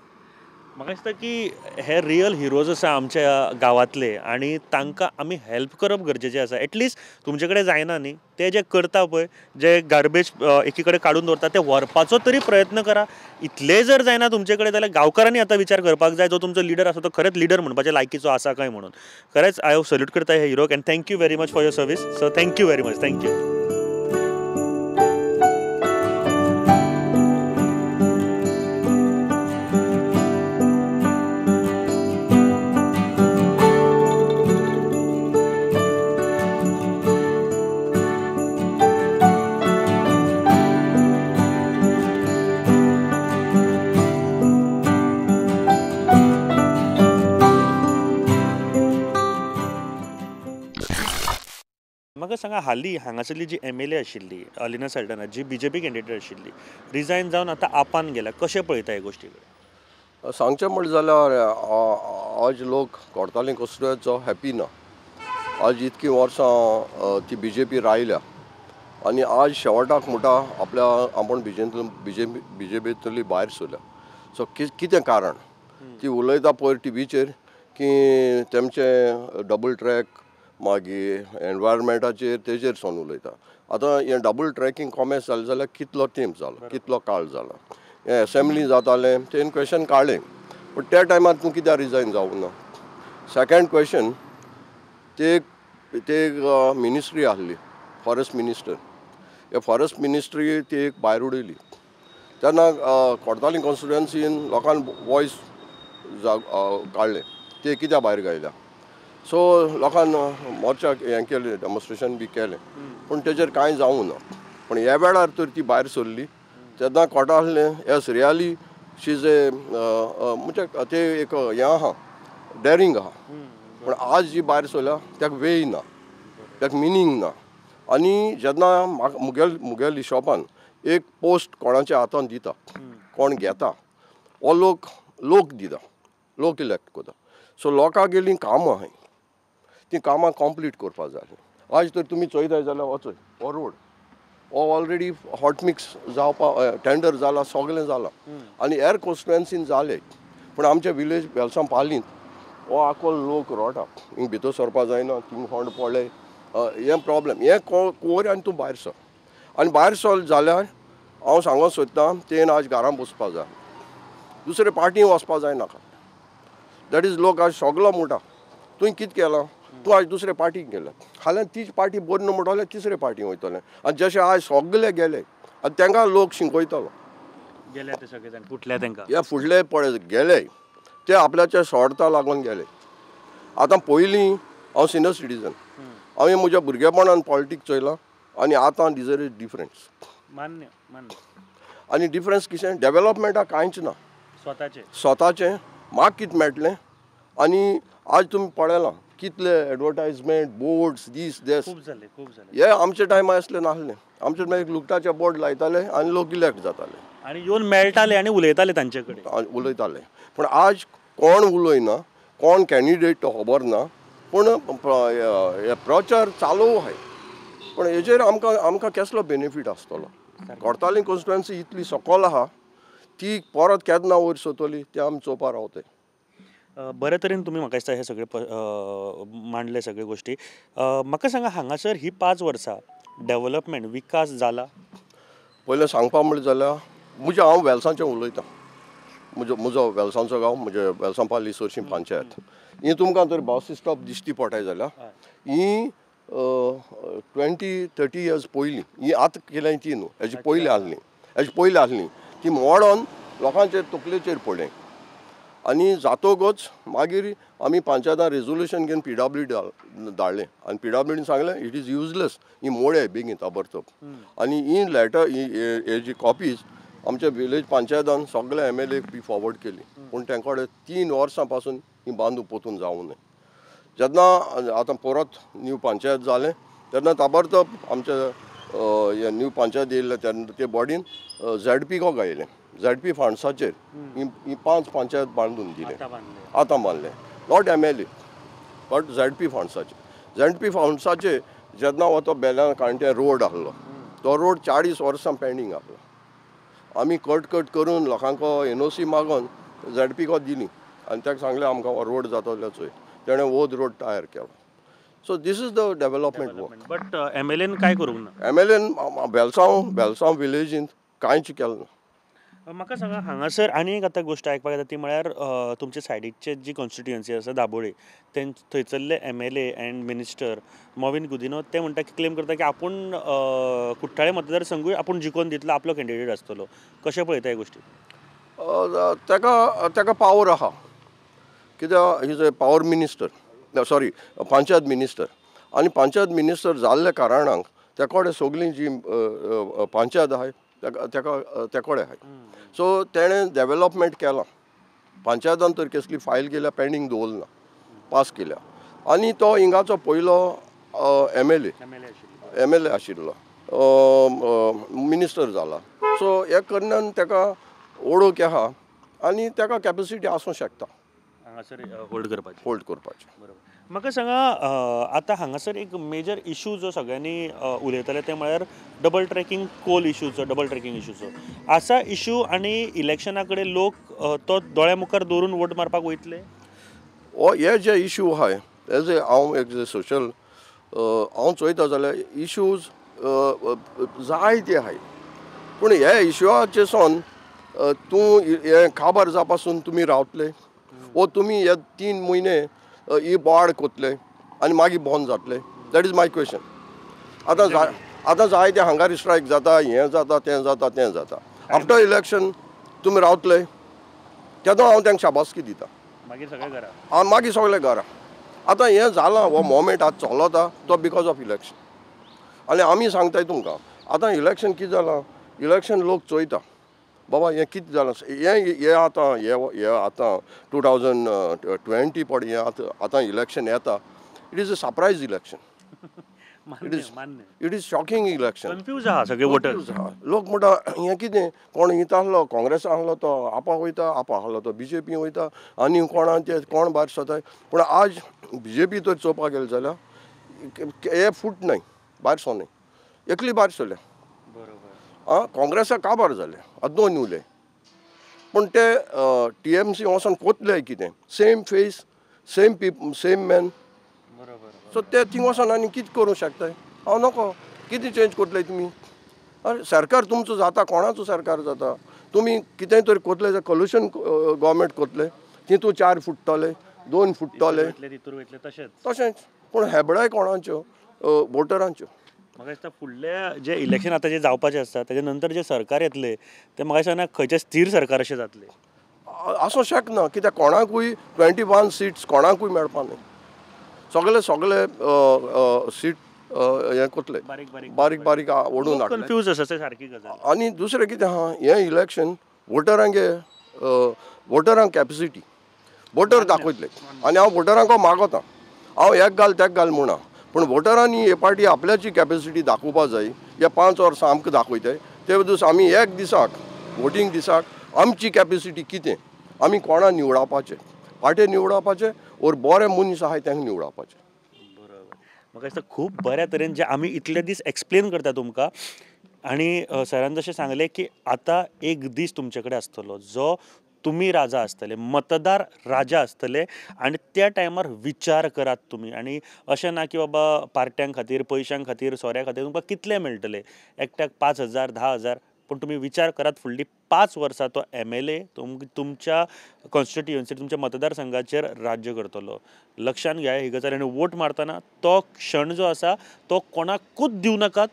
म्हाका दिसता की हे रियल हिरोज आसा आमच्या गांवांतले आनी तांकां आमी हेल्प करप गरजेचें आसा. एटलिस्ट तुमचे कडेन जायना न्ही ते जे करता पळय जे गार्बेज एकी कडेन काडून दवरता ते व्हरपाचो तरी प्रयत्न करा. इतलें जर जायना तुमचे कडेन जाल्यार गांवकारांनी आतां विचार करपाक जाय जो तुमचो लिडर आसा तो खरेंच लिडर म्हणपाच्या लायकीचो आसा काय म्हणून. खरेंच हांव सल्यूट करता हे हिरोक and thank you very much for your service. So thank you very much. Thank you. म्हाका सांगा हालीं हांगासरली जी MLA आशिल्ली अलिना सल्टना जी BJP कॅन्डिडेट आशिल्ली रिजायन जावन आतां आपान गेल्या कशें पळयता ह्या गोश्टी कडेन सांगचें म्हणलें जाल्यार आज लोक कोर्तालीं कॉन्स्टिट्युएंसीचो हॅपी ना. आज इतकीं वर्सां ती BJP रायल्या आनी आज शेवटाक म्हणटा आपल्या आपण BJPंतली भायर सरल्या. सो कितें कारण ती उलयता पयर टीव्हीचेर की तेमचे डबल ट्रॅक मागीर एनवायरमेंटाचेर तेजेर सोन उलयता. आतां हें डबल ट्रॅकींग कॉमेस जालें जाल्यार कितलो तेंप जाला, कितलो काळ जाला. हें असेंब्ली जातालें तें क्वेश्चन काडलें, पूण त्या टायमार तूं कित्याक रिजायन जावं ना. सेकेंड क्वेश्चन ते मिनिस्ट्री आहली फॉरेस्ट मिनिस्टर, हे फॉरेस्ट मिनिस्ट्री ती एक भायर उडयली तेन्ना कोर्तालीं कॉन्स्टिट्युएंसीन लोकांन वॉयस काडलें ते कित्याक भायर गायल्या. सो लोकांन मोर्चा हें केलें, डेमॉन्स्ट्रेशन बी केलें, पूण तेजेर कांय जावं ना. पूण ह्या वेळार तर ती भायर सरली तेन्ना कोर्टा आहलें S really she is a म्हणजे ते एक हें आहा डेरींग आहा. पूण आज जी भायर सरल्या ताका वे ना, ताका मिनींग ना. आनी जेन्ना मुगेल हिशोबान एक पोस्ट कोणाच्या हातान दिता, कोण घेता हो लोक दिता, लोक इलेक्ट करता. सो लोकांक गेलीं कामां आहाय ती कामां कंप्लीट करपा जाय. आज तर तुमी चोयताय जाल्यार वचय हो रोड हो ऑलरेडी हॉट मिक्स जावपा टेंडर जाला, सगळें जालां आनी हेर कॉन्स्टिट्युएंसीन जालें. पूण आमचे विलेज वेलसां पालींत हो आख्खो लोक रोटा, हिंग भितर सरपा जायना, थिंग होंड पडले, हें प्रॉब्लेम. हें कोर आनी तूं भायर सर. आनी भायर सर जाल्यार हांव सांगूंक सोदतां तें आज घरां बसपा जाय, दुसरे पार्टीन वचपा जायनाका. दॅट इज लोक आज सगलो म्हणटा तुवें कितें केलां, तूं आज दुसरे पार्टीक गेले, हाल्यां तीच पार्टी बरी न्हू म्हणटलें तिसरे पार्टी वयतलें. आनी जशें आज सगळे गेले आनी तांकां लोक शिंकयतलो. गेले ते सगळे जाण फुटले तांकां. हे फुडले पळय गेले ते आपल्याच्या स्वार्था लागून गेले. आतां पयलीं हांव सिनियर सिटीजन, हांवें म्हज्या भुरगेपणान पॉलिटिक्स चोयलां आनी आतां डिजर इज डिफरन्स. मान्य मान्य. आनी डिफरन्स कितें डेवलपमेंटाक कांयच ना. स्वताचें म्हाका कितें मेळटलें. आनी आज तुमी पळयलां कितले एडवर्टायजमेंट बोर्ड्स दीस देस खूब जाले. हे आमच्या टायमार असलें नासलें. आमच्या टायमार एक लुकटाचे बोर्ड लायताले आनी लोक इलेक्ट जाताले आनी येवन मेळटाले आनी उलयताले तांचे कडेन उलयताले. पूण आज कोण उलयना, कोण कॅन्डिडेट तो खबर ना, पूण हे प्रचार चालू आहाय. पूण हेजेर आमकां कसलो बेनिफीट आसतलो. कोर्तालीं कॉन्स्टिट्युएंसी इतली सकयल आहा ती परत केन्ना वयर सरतली तें आमी चोवपा रावताय. बरे तरेन तुमी म्हाका दिसता हे सगळे मांडले सगळे गोश्टी. म्हाका सांगा हांगासर ही 5 वर्सां डेव्हलपमेंट विकास जाला. पयलें सांगपा म्हणलें जाल्यार हांव वेलसांचें उलयतां. म्हजो वेलसांचो गांव, म्हणजे वेलसां पाली सोर्शीं पंचायत. ही तुमकां तर बस स्टॉप दिश्टी पडटाय जाल्यार ही 20-30 इयर्स पयलीं, ही आतां केल्याय ती न्हू, हेजी पयलीं आहली ती मोडोन लोकांचे तकलेचेर पडलें. आनी जातोगच मागीर आमी पंचायतान रेजोल्युशन घेवन PWD धाडलें आनी PWDन सांगलें इट इज युजलेस, ही मोडे बेगीन ताबडतोब. आनी ही लेटर हेजी कॉपीज आमच्या विलेज पंचायतान सगळे MLA बी फॉरवर्ड केली. पूण तेंकडे 3 वर्सां पासून ही बांदून पोतून जावं ना. जेन्ना आतां परत न्यू पंचायत जालें तेन्ना ताबडतोब आमच्या हे न्यू पंचायत येयल्ले तेन्ना ते बॉडीन ZP को गायलें. ZP फंड्साचेर ही 5 पंचायत बांदून दिले, आतां बांदले, नॉट MLA बट ZP फंड्साचेर. ZP फंड्साचेर जेन्ना हो तो बेल्या काणटे रोड आहलो तो रोड 40 वर्सां पेंडींग आहलो. आमी कट करून लोकांक NOC मागोन ZP को दिली आनी ताका सांगलें आमकां हो रोड जातलो चोय. तेणें वोद रोड तयार केलो. So this is the development work. But MLAन काय करूंक ना. MLAन बेलसांव विलेजींत कांयच केलें ना. म्हाका सांगा हांगासर आनी एक आतां गोश्ट आयकपाक येता ती म्हळ्यार तुमचे सायडीचे जी कॉन्स्टिट्युएंसी आसा दाबोळे थंयसरले MLA and minister Mauvin Godinho ते म्हणटा की क्लेम करता की आपूण कुट्टाळे मतदारसंघूय आपूण जिखोवन दितलो, आपलो कॅन्डिडेट आसतलो. कशें पळयता ह्या गोश्टी. ताका पावर आहा कित्याक is a power minister, sorry panchayat minister. आनी पंचायत मिनिस्टर जाल्ल्या कारणान ते कडेन सगळीं जी पंचायत आहाय ते कडेन आहाय. सो तेणें डेव्हलपमेंट केलां. पंचायतान तर कसली फायल केल्या पेंडींग दवरना, पास केल्या. आनी तो हिंगाचो पयलो MLA आशिल्लो, मिनिस्टर जाला. सो हे कारणान ताका ओळख आहा आनी ताका कॅपेसिटी आसूं शकता हांगासर होल्ड करपाची. करपाचें. म्हाका सांगा आतां हांगासर एक मेजर इशू जो सगळ्यांनी उलयताले ते म्हळ्यार डबल ट्रॅकिंग कोल इशूचो आसा इशू आनी इलेक्शना कडेन लोक तो दोळ्या मुखार दवरून वोट मारपाक वयतले. हे जे इशू आहाय एज ए हांव एक जे सोशल हांव चोयता जाल्यार इशूज जायते आहाय, पूण हे इशूआचे सोन तूं हे काबार जा पासून तुमी रावतले वो तुमी हे 3 म्हयने ही वाड कोतले आनी मागीर बंद जातले. That is my question. आतां जायते हांगार स्ट्रायक जाता, हें जाता तें जाता. आफ्टर इलेक्शन तुमी रावतले तेदो हांव तांकां शाबासकी दिता, मागीर सगळे घरा. आतां हें जालां हो मोमेंट आज चलता तो बिकॉज ऑफ इलेक्शन. आनी आमी सांगताय तुमकां आतां इलेक्शन कितें जालां, इलेक्शन लोक चोयता बाबा हें कितें जालां, हें आतां 2020 पड हें आतां इलेक्शन येता. It is a surprise election. It is shocking election. Confuse आहा सगळे वोटर्स. लोक म्हणटा हें कितें, कोण हिता आहलो काँग्रेस आहलो तो आपा वयता, आपा आहलो तो BJP वयता आनी कोण भायर सरताय. पूण आज BJP तर चोवपाक गेले जाल्यार हे फूट न्हय भायर सोन्नाय, एकली भायर सरल्या. काँग्रेसा काबार जाले, दोन उले. पूण ते TMC वचोन कोतले कितें, same face same same man. So ते थिंग वचोन आनी कितें करूं शकताय. हांव नको कितें चेंज कोतले तुमी. अरे सरकार तुमचो जाता, कोणाचो सरकार जाता. तुमी कितेंय तरी कोतले जाल्यार कल्युशन गव्हर्मेंट कोतले, तितू 4 फुट्टले 2 फुट्टले तशेंच. पूण हेबडाय कोणाच्यो, वोटरांच्यो. म्हाका दिसता फुडले जे इलेक्शन आतां जे जावपाचें आसता तेजे नंतर जे सरकार येतले ते म्हाका दिसना खंयचे स्थिर सरकार अशें जातले. आसूं शकना, कित्याक कोणाकूय 21 सीट्स कोणाकूय मेळपा न्हय. सगळे सीट हें कोतले बारीक ओडून हाडले. कन्फ्यूज आसा ते सारकी गजाल. आनी दुसरें कितें आहा, हें इलेक्शन वोटरांक कॅपेसिटी वोटर दाखयतले. आनी हांव वोटरांक मागता, हांव एक घाल म्हणा, पूण वोटरांनी हे पार्टी आपल्याची कॅपेसिटी दाखोवपा जाय. हे 5 वर्सां आमकां दाखयताय ते दीस आमी एक दिसाक वोटींग दिसाक आमची कॅपेसिटी कितें, आमी कोणा निवडावपाचें, पार्टी निवडावपाचें ओर बरे मनीस आहाय तांकां निवडावपाचें. म्हाका दिसता खूब बऱ्या तरेन जे आमी इतले दीस एक्सप्लेन करता तुमकां आनी सरान जशें सांगलें की आतां एक दीस तुमचे कडेन आसतलो जो तुमी राजा आसतले, मतदार राजा आसतले आनी त्या टायमार विचार करात तुमी. आनी अशें ना की बाबा पार्ट्यां खातीर, पयशां खातीर, सोऱ्या खातीर तुमकां कितले मेळटले, एकट्याक 5,000 10,000, पूण तुमी विचार करात फुडलीं 5 वर्सां तो MLA तुमच्या कॉन्स्टिट्युएन्सीर, तुमच्या मतदारसंघाचेर राज्य करतलो. लक्षांत घ्या ही गजाल. आनी वोट मारतना तो क्षण जो आसा तो कोणाकूच दिवं नाकात.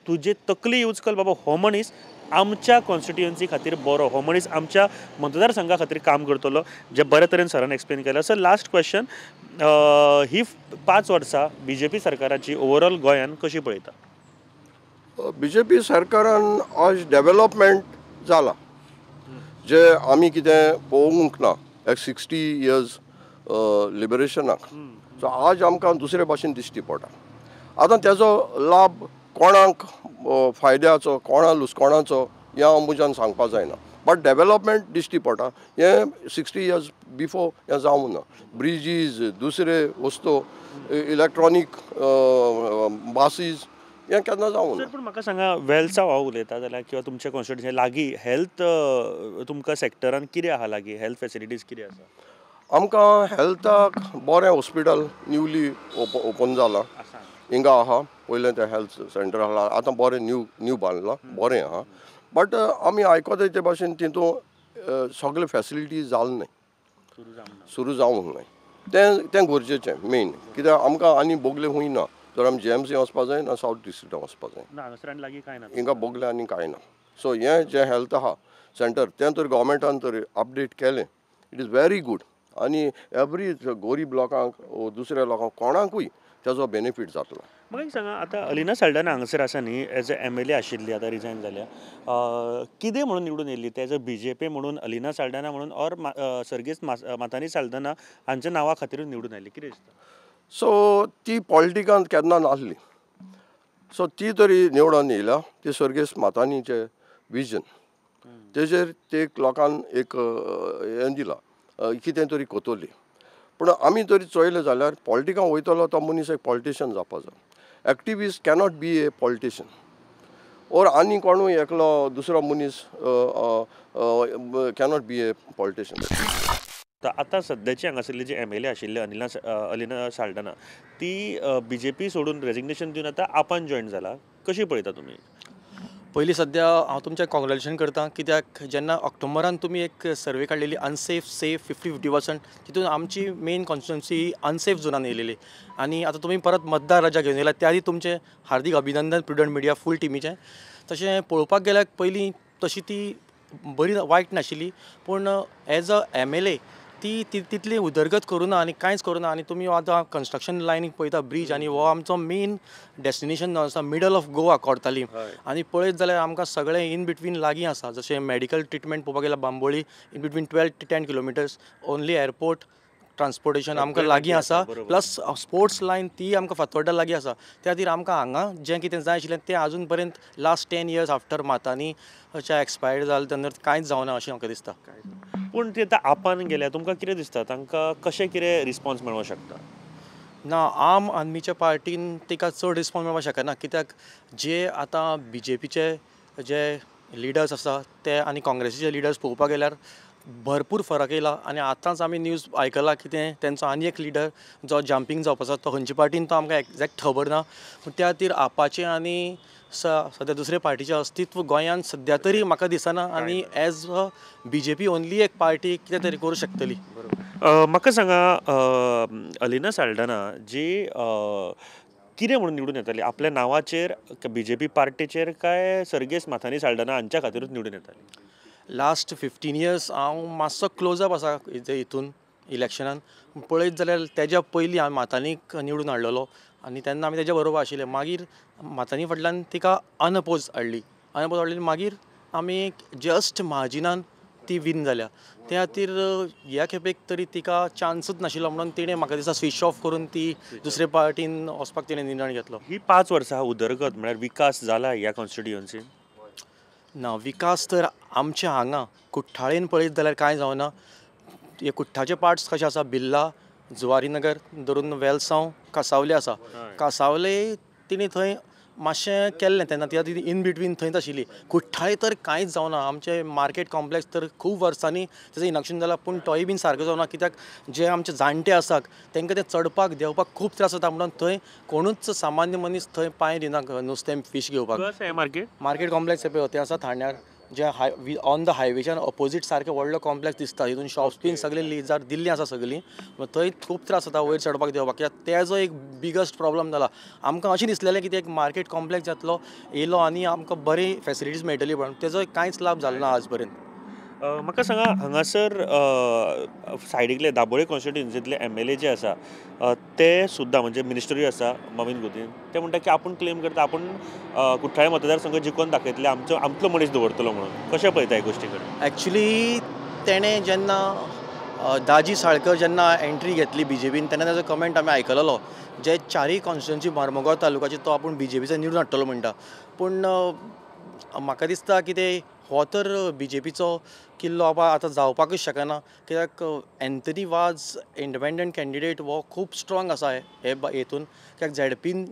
तुजे तकली यूज कर बाबा, हो मनीस आमच्या कॉन्स्टिट्युएन्सी खातीर बरो, हो मनीस आमच्या मतदारसंघा खातीर काम करतलो, जे बरे तरेन सरान एक्सप्लेन केलें. सर लास्ट क्वेश्चन, ही 5 वर्सां BJP सरकाराची ओवरऑल गोंयान कशी पळयता. BJP सरकारान आज डेव्हलपमेंट जाला जे आमी कितें पळोवंक ना 60 इयर्स लिबरेशनाक. सो आज आमकां दुसरे भाशेन दिश्टी पडटा. आतां तेजो लाभ कोणाक फायद्याचो, कोणा लुसकोणाचो हें हांव मुजान सांगपा जायना. बट डेव्हलपमेंट दिश्टी पडटा. हें 60 इयर्स बिफोर हें जावंक ना. ब्रिजीस, दुसरे वस्तू, इलेक्ट्रॉनीक बासीस हें केन्ना जावंक ना. पूण म्हाका सांगा, वेल्सा हांव उलयता जाल्यार किंवा तुमच्या कॉन्स्टिट्युएन्सी लागीं हेल्थ तुमकां सेक्टरान कितें आहा लागीं, हेल्थ फेसिलिटीज कितें आसा. आमकां हेल्थाक बरें हॉस्पिटल न्यूली ओपन जाला हिंगा आहा. पयलें तें हेल्थ सेंटर आहा, आतां बरें न्यू बांदलां, बरें आहा. बट आमी आयकोता ते भाशेन तितून सगळे फेसिलिटीज जाल न्हय, सुरू जावंक न्हय. तें गरजेचें मेन. कित्याक आमकां आनी बोगले खूंय ना. तर आमी JMC वचपा जाय ना सावथ डिस्ट्रिक्टान वचपा जाय, हिंगा बोगले आनी कांय ना. सो हें जें हेल्थ आहा सेंटर तें तर गव्हर्मेंटान तर अपडेट केलें. It is very good. आनी एवरी गरीब लोकांक दुसऱ्या लोकांक कोणाकूय तेजो बेनिफीट जातलो. म्हाका सांगा, आतां अलिना साल्ढाणा हांगासर आसा न्ही, एज अ MLA आशिल्ली, आतां रिजायन जाल्या, कितें म्हणून निवडून येयल्ली, ते एज अ BJP म्हणून, अलिना साल्ढाणा म्हणून, ऑर सर्गेस्त मातानी साल्ढाणा हांच्या नांवा खातीरूच निवडून आयली, कितें दिसता. सो ती पॉलिटिकांत केन्ना नासली. सो ती तरी निवडून येयल्या, ती सर्गेस्त मातानीचें विजन तेजेर ते लोकांक एक हें दिलां, कितें तरी कोतोली. पूण आमी तरी चोयलें जाल्यार पॉलिटिकान वयतलो तो मनीस एक पॉलिटिशियन जावपा जाय. Activist cannot be a politician. Or आनी कोणूय एकलो दुसरो मनीस कॅनॉट बी ए पॉलिटिशियन. तर आता सध्याची हांगासरली जी एम एल ए आशिल्ली अलिना साल्ढाणा ती BJP सोडून रेजिग्नेशन दिवन आता आपान जॉईन जाला. कशी पळयता तुमी? पयलीं सद्या हांव तुमचें कॉंग्रॅच्युलेशन करता, कित्याक जेन्ना ऑक्टोबरान तुमी एक सर्वे काडलेली अनसेफ सेफ 50-50%, तितून आमची मेन कॉन्स्टिट्युन्सी अनसेफ झोनान येयलेली. आनी आतां तुमी परत मतदार राजा घेवन येयला, त्या खातीर तुमचें हार्दिक अभिनंदन प्रुडंट मिडिया फूल टिमीचें. तशें पळोवपाक गेल्यार पयलीं तशी ती बरी वायट नाशिल्ली, पूण एज अ MLA ती तितली उदरगत करूना आनी कांयच करूना. आनी तुमी आतां कन्स्ट्रक्शन लायनीक पळयता ब्रीज, आनी हो आमचो मेन डेस्टिनेशन जावन आसा मिडल ऑफ गोवा कोर्तालीम. आनी पळयत जाल्यार आमकां सगळें इन बिटवीन लागीं आसा. जशें मेडिकल ट्रिटमेंट पळोवपाक गेल्यार Bambolim in between 12 to 10 kilometres. Only airport transportation आमकां लागीं आसा, प्लस स्पोर्ट्स लायन ती आमकां फातोड्डा लागीं आसा. त्या खातीर आमकां हांगा जें कितें जाय आशिल्लें तें आजून पर्यंत लास्ट 10 years आफ्टर मातांनी एक्सपायर्ड जालें तेन्ना कांयच जावना अशें म्हाका दिसता. पूण ती आतां आपान गेल्या, तुमकां कितें दिसता तांकां कशें कितें रिस्पॉन्स मेळोंक शकता? ना, आम आदमीच्या पार्टीन तिका चड रिस्पॉन्स मेळपाक शकना, कित्याक जे आतां BJPचे जे लिडर्स आसा ते आनी काँग्रेसीचे लिडर्स पळोवपाक गेल्यार भरपूर फरक येयला. आनी आतांच आमी न्यूज आयकला कितें तेंचो आनी एक लिडर जो जंपींग जावपाचो, तो खंयचे पार्टीन तो आमकां एक्झॅक्ट खबर ना. पूण त्या खातीर आपाचें आनी सद्या दुसरे पार्टीचें अस्तित्व गोंयांत सद्या तरी म्हाका दिसना. आनी एज अ BJP ओन्ली एक पार्टी कितें तरी करूं शकतली. म्हाका सांगा, अलिना साल्ढाणा जी कितें म्हणून निवडून येताली? आपल्या नांवाचेर BJP पार्टीचेर काय सर्गेस्त माथानी साल्ढाणा हांच्या खातीरूच निवडून येताली? लास्ट 15 years हांव मातसो क्लोजअप आसा हितून इलेक्शनान. पळयत जाल्यार तेज्या पयलीं हांवें मातानीक निवडून हाडलेलो आनी तेन्ना आमी तेज्या बरोबर आशिल्ले. मागीर मातानी फाटल्यान तिका अनअपोज हाडली. मागीर आमी जस्ट मार्जिनान ती विन जाल्या. त्या खातीर ह्या खेपेक तरी तिका चान्सूच नाशिल्लो म्हणून तिणें म्हाका दिसता स्विच ऑफ करून ती दुसरे पार्टीन वचपाक तिणें निर्णय घेतलो. ही 5 वर्सां उदरगत म्हळ्यार विकास जाला ह्या कॉन्स्टिट्युएन्सीन? ना, विकास तर आमच्या हांगा कुठ्ठाळेन पळयत जाल्यार कांय जावना. हे कुठ्ठाचे पार्ट्स कशे आसा, बिल्ला, जुवारीनगर धरून वेलसांव, कासावले आसा. कासावले तिणी थंय मातशें केल्लें तेन्ना ती इन बिटवीन थंयच आशिल्ली. कुठ्ठाळे तर कांयच जावना. आमचे मार्केट कॉम्प्लेक्स तर खूब वर्सांनी तेजें इनॅक्शन जालां, पूण तोय बीन सारको जावना. कित्याक जे आमचे जाणटे आसात तांकां ते चडपाक देंवपाक खूब त्रास जाता म्हणून थंय कोणूच सामान्य मनीस थंय पांय दिना नुस्तें फीश घेवपाक. मार्केट कॉम्प्लेक्स पळय तें आसा थाण्यार, जे ऑन द हायवेच्यान ऑपोजीट सारकें व्हडलो कॉम्प्लेक्स दिसता. हितून शॉप्स बीन सगळे लिजार दिल्ली आसा सगळीं. थंय खूब त्रास जाता वयर चडपाक देंवपाक. कित्याक तेजो एक बिगस्ट प्रॉब्लम जाला. आमकां अशें दिसलेलें की एक मार्केट कॉम्प्लेक्स जातलो येयलो आनी आमकां बरी फेसिलिटीज मेळटली, पण तेजो कांयच लाभ जालो ना आज पर्यंत. म्हाका सांगा, हांगासर सायडीकले दाबोळे कॉन्स्टिट्युएन्सींतले MLA जे आसा ते सुद्दां म्हणजे मिनिस्टरूय आसा मॉविन गुदिन, ते म्हणटा की आपूण क्लेम करता आपूण कुठ्ठाळे मतदारसंघ जिखोवन दाखयतले, आमचो मनीस दवरतलो म्हणून. कशें पळयता हे गोश्टी कडेन? एक्चुली तेणें जेन्ना दाजी साळकर जेन्ना एंट्री घेतली BJPन तेन्ना तेजो कमेंट आमी आयकलेलो, जे 4 कॉन्स्टिट्युएन्सी मार्मुगांव तालुकाची तो आपूण BJPचो निवडून हाडटलो म्हणटा. पूण म्हाका दिसता की ते हो तर BJPचो किल्लो आतां जावपाकूच शकना. कित्याक एन्थनी वाज इंडिपेंडंट कॅन्डिडेट हो खूब स्ट्रॉंग आसा हे हेतून. कित्याक ZPन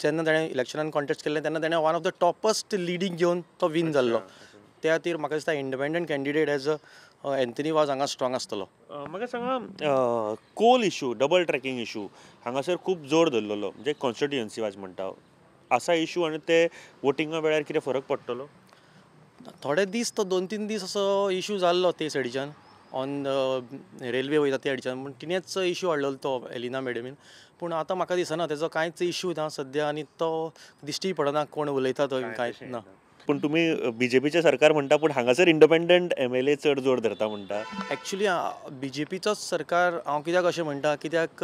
जेन्ना ताणें इलेक्शनान कॉन्टेस्ट केल्लें तेन्ना ताणें one of the topmost leading घेवन तो विन जाल्लो. त्या खातीर म्हाका दिसता independent candidate as a Anthony was हांगा स्ट्रॉंग आसतलो. म्हाका सांगा, coal issue, double tracking issue हांगासर खूब जोर धरलेलो, म्हणजे कॉन्स्टिट्युएन्सी वाज म्हणटा असा इशू, आनी ते वोटिंगा वेळार कितें फरक पडटलो? थोडे दीस तो 2-3 दीस असो इशू जाल्लो ते सायडीच्यान ऑन रेल्वे वयता त्या सायडीच्यान, पूण तिणेंच इशू हाडलेलो तो एलिना मॅडमीन. पूण आतां म्हाका दिसना तेजो कांयच इशू ना सद्या, आनी तो दिश्टी पडना कोण उलयता तो कांयच ना. पूण तुमी BJPचें सरकार म्हणटा, पूण हांगासर इंडिपेंडंट MLA चड जोर धरता म्हणटा. एक्चुली BJPचोच सरकार हांव कित्याक अशें म्हणटा, कित्याक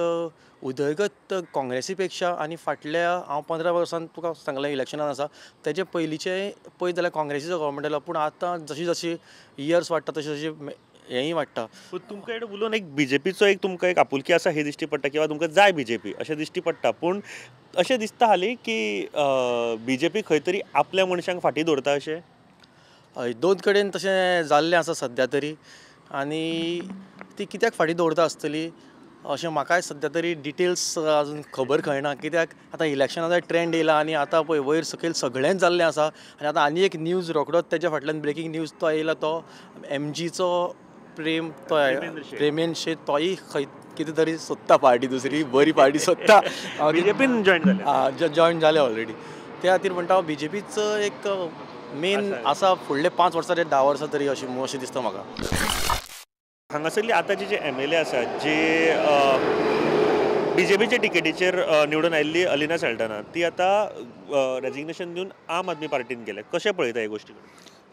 उदरगत काँग्रेसी पेक्षा आनी फाटल्या हांव 15 वर्सान तुका सांगलें इलेक्शनान आसा तेजे पयलींचे पळयत जाल्यार काँग्रेसीचो गव्हर्मेंट आयलो. पूण आतां जशी जशी इयर्स वाडटा तशी तशी हेंय वाडटा. पूण तुमकां हेडे उलोवन एक बीजेपीचो एक तुमकां एक आपुलकी आसा हे दिश्टी पडटा किंवा तुमकां जाय बीजेपी अशें दिश्टी पडटा. पूण अशें दिसता हालीं की बीजेपी खंय तरी आपल्या मनशांक फाटीं दवरता अशें. हय, दोन कडेन तशें जाल्लें आसा सद्या तरी. आनी ती कित्याक फाटीं दवरता आसतली अशें म्हाकाय सद्या तरी डिटेल्स अजून खबर कळना. कित्याक आतां इलेक्शनाचो ट्रेंड येयला आनी आतां पळय वयर सकयल सगळेंच जाल्लें आसा. आनी आतां आनी एक न्यूज रोखडोच तेच्या फाटल्यान ब्रेकींग न्यूज तो येयला तो MGचो प्रेमेंद्र तोय खंय कितें तरी सोदता पार्टी दुसरी बरी पार्टी सोदता. बीजेपीन जॉयन जाले. जॉयन जाले ऑलरेडी. त्या खातीर म्हणटा हांव बीजेपीचो एक मेन आसा फुडले 5 वर्सां ते 10 वर्सां तरी अशें दिसता म्हाका. हांगासरली आतांचे जे MLA आसात जे बीजेपीच्या टिकेटीचेर निवडून आयिल्ली अलिना सल्टना ती आतां रेजिग्नेशन दिवन आम आदमी पार्टीन गेले. कशें पळयता हे गोश्टी?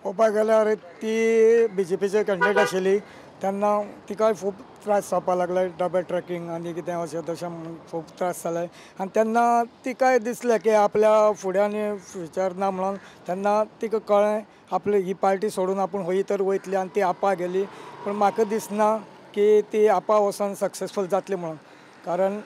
पळोवपाक गेल्यार ती बीजेपीचे कॅन्डिडेट आशिल्ली तेन्ना तिकाय खूब त्रास जावपाक लागले. डबल ट्रॅकिंग आनी कितें अशें तशें म्हणून खूब त्रास जाले. आनी तेन्ना तिकाय दिसलें की आपल्या फुडें आनी फ्युचर ना म्हणून तेन्ना तिका कळ्ळें आपली ही पार्टी सोडून आपूण खंय तर वयतली आनी ती आपा गेली. पूण म्हाका दिसना की ती आपा वचोन सक्सेसफूल जातली म्हणून. कारण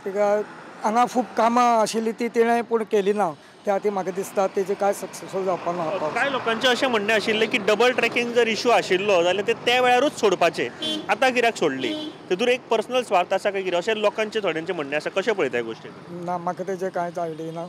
तिका हांगा खूब कामां आशिल्लीं ती तिणें पूण केली ना. त्या खातीर म्हाका दिसता तेजें कांय सक्सेसफूल जावपाक ना. कांय लोकांचें अशें म्हणणें आशिल्लें की डबल ट्रॅकिंग जर इश्यू आशिल्लो जाल्यार ते त्या वेळारूच सोडपाचें. आतां कित्याक सोडली? तितून एक पर्सनल स्वार्थ आसा काय कितें अशें लोकांचें थोड्यांचें म्हणणें आसा. कशें पळयता ह्या गोश्टी? ना म्हाका तेजें कांयच आयडिया ना.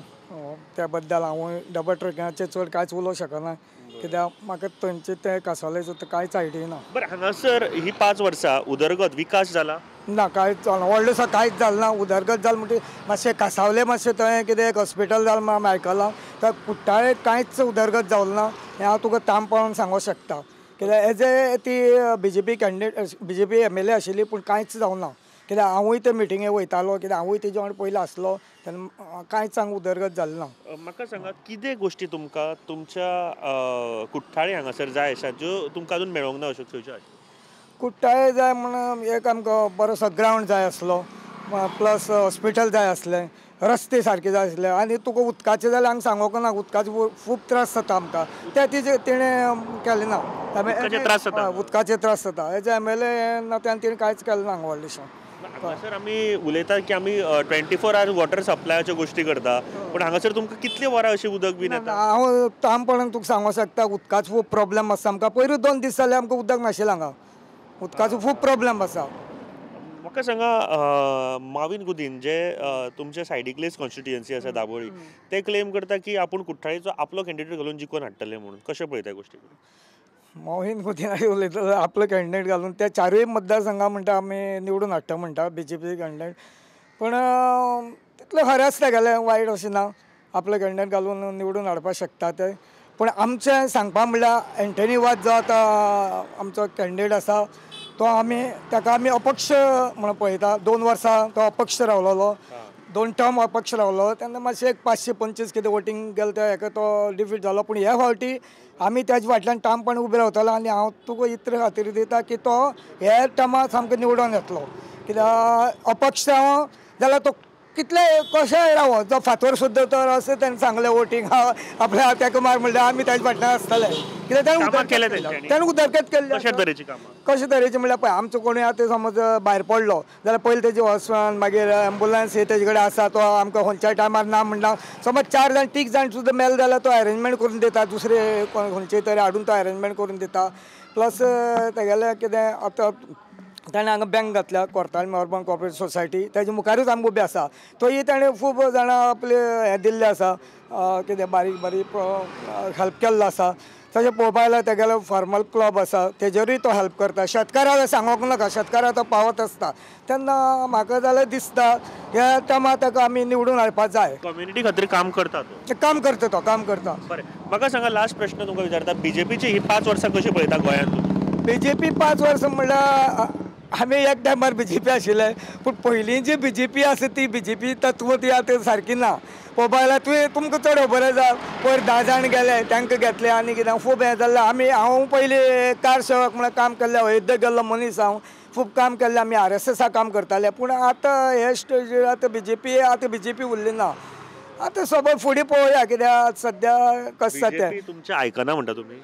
त्या बद्दल हांव डबल ट्रॅकिंगाचेर चड कांयच उलोवंक शकना. कित्याक म्हाका थंयचें तें कांसावलेचें कांयच आयडिया ना. बरें, हांगासर ही 5 वर्सां उदरगत विकास जाला? ना कांयच जालें व्हडलेंसो कांयच जालें ना. उदरगत जालें म्हणटी मातशें कांसावले मातशें थंय कितें एक हॉस्पिटल जालें म्हणून आयकलां. तर कुट्टाळे कांयच उदरगत जावलें ना हें हांव तुका ताम पळोवन सांगूंक शकता. कित्याक एज ए ती बीजेपी कॅन्डिडेट बीजेपी MLA आशिल्ली पूण कांयच जावं ना. कित्याक हांवूय ते मिटिंगेक वयतालो कित्याक हांवूय तेजे वांगडा पयलो आसलो तेन्ना कांयच हांगा उदरगत जालें ना. म्हाका सांगात कितें गोश्टी तुमकां तुमच्या कुट्टाळे हांगासर जाय आसात ज्यो तुमकां अजून मेळोंक ना अश्यो खंयच्यो आसा? कुट्टाळे जाय म्हणून एक आमकां बरोसो ग्रावंड जाय आसलो. प्लस हॉस्पिटल जाय आसलें. रस्ते सारके जाय आसले. आनी तुका उदकाचें जाल्यार हांगा सांगोक ना. उदकाचो खूब त्रास जाता आमकां. तें तिणें केलें ना. उदकाचे त्रास जाता. एज MLA तिणें कांयच केलें ना हांगा व्हडलेशें. हांगासर आमी उलयतात की आमी 24 hours वॉटर सप्लायाच्यो गोश्टी करता. पूण हांगासर तुमकां कितली वरां अशी उदक बीन येता? हांव तामपणान तुका सांगूंक शकता उदकाचो खूब प्रॉब्लेम आसा आमकां. पयरूच 2 दीस जाले आमकां उदक नाशिल्लें हांगा. उदकाचो खूब प्रॉब्लेम आसा. म्हाका सांगा माविन गुदीन जे तुमच्या सायडीकलीच कॉन्स्टिट्युएन्सी आसा दाबोळी ते क्लेम करता की आपूण कुट्टाळेचो आपलो कॅन्डिडेट घालून जिखून हाडटले म्हणून. कशें पळयता गोश्टी? माविन गुदीन उलयता आपलो कॅन्डिडेट घालून ते 4 मतदारसंघां म्हणटा आमी निवडून हाडटा म्हणटा बीजेपी कॅन्डिडेट. पूण तितलें खरें आसता गेलें वायट अशें ना. आपलो कॅन्डिडेट घालून निवडून हाडपाक शकता ते. पूण आमचें सांगपा म्हणल्यार एंटनी वाज जो आतां आमचो कॅन्डिडेट आसा तो ताका आमी अपक्ष म्हणून पळयता. 2 वर्सां तो अपक्ष रावलोलो. 2 टर्म अपक्ष रावलो तेन्ना मातशें एक 525 कितें वोटींग गेलें ते हाका तो डिफीट जालो. पूण ह्या फावटी आमी त्याच्या फाटल्यान ठामपण उबे रावतलो आनी हांव तुका इतले खातीर दिता की तो ह्या टर्मा सामको निवडून येतलो. कित्याक अपक्ष रावो जाल्यार तो कितले कशेंय रावो जो फातर सुद्दां तर अशें तेणें सांगलें वोटींग आपल्या तेका मार म्हणल्यार आमी ताच्या फाटल्यान आसतले. कित्याक तेणें उदरगत केल्ली. कशें तरेची म्हणल्यार पळय आमचो कोणूय आतां समज भायर पडलो जाल्यार पयलीं तेजे हॉस्पिटल मागीर एम्बुलन्स हे तेजे कडेन आसा. तो आमकां खंयच्याय टायमार ना म्हणटा समज 4 जाण 3 जाण सुद्दां मेले जाल्यार तो अरेंजमेंट करून दिता. दुसरे खंयचे तरी हाडून तो अरेंजमेंट करून दिता. प्लस तेगेलें कितें आतां ताणें हांगा बँक घातल्या कोर्ताळी अर्बन कॉपरेटिव्ह सोसायटी तेजे मुखारूच आमकां उबे आसा. तोय ताणें खूब जाणां आपले हें दिल्लें आसा कितें बारीक बारीक हेल्प केल्लो आसा. तशें पळोवपा गेल्यार तेगेलो फॉर्मल क्लब आसा तेजेरूय तो हेल्प करता. शेतकाराक सांगोंक नाका शेतकाराक तो पावत आसता. तेन्ना म्हाका जाल्यार दिसता ह्या टायमार ताका आमी निवडून हाडपाक जाय. कम्युनिटी खातीर काम करता तो. काम करता. बरें, म्हाका सांगा लास्ट प्रश्न तुमकां विचारता. बीजेपीची ही 5 वर्सां कशी पळयता गोंयांत? बीजेपी 5 वर्सां म्हणल्यार आमी एक टायमार बीजेपी आशिल्ले. पूण पयलीं जी बीजेपी आसा ती बीजेपी तत्व ती आतां सारकी ना. पळोवपा गेल्यार तुमकां चड खबर आसा पयर 10 जाण गेले तांकां घेतले आनी कितें खूब हें जालें. हांव पयलीं कार सेवक म्हणून काम केल्लें अयोध्या गेल्लो मनीस. हांव खूब काम केल्लें. आमी RSS काम करताले. पूण आतां हे स्टेजीर आतां बीजेपी उरली ना. आतां सबब फुडें पळोवया कित्याक सद्या कशें जाता तुमचें आयकना म्हणटा तुमी?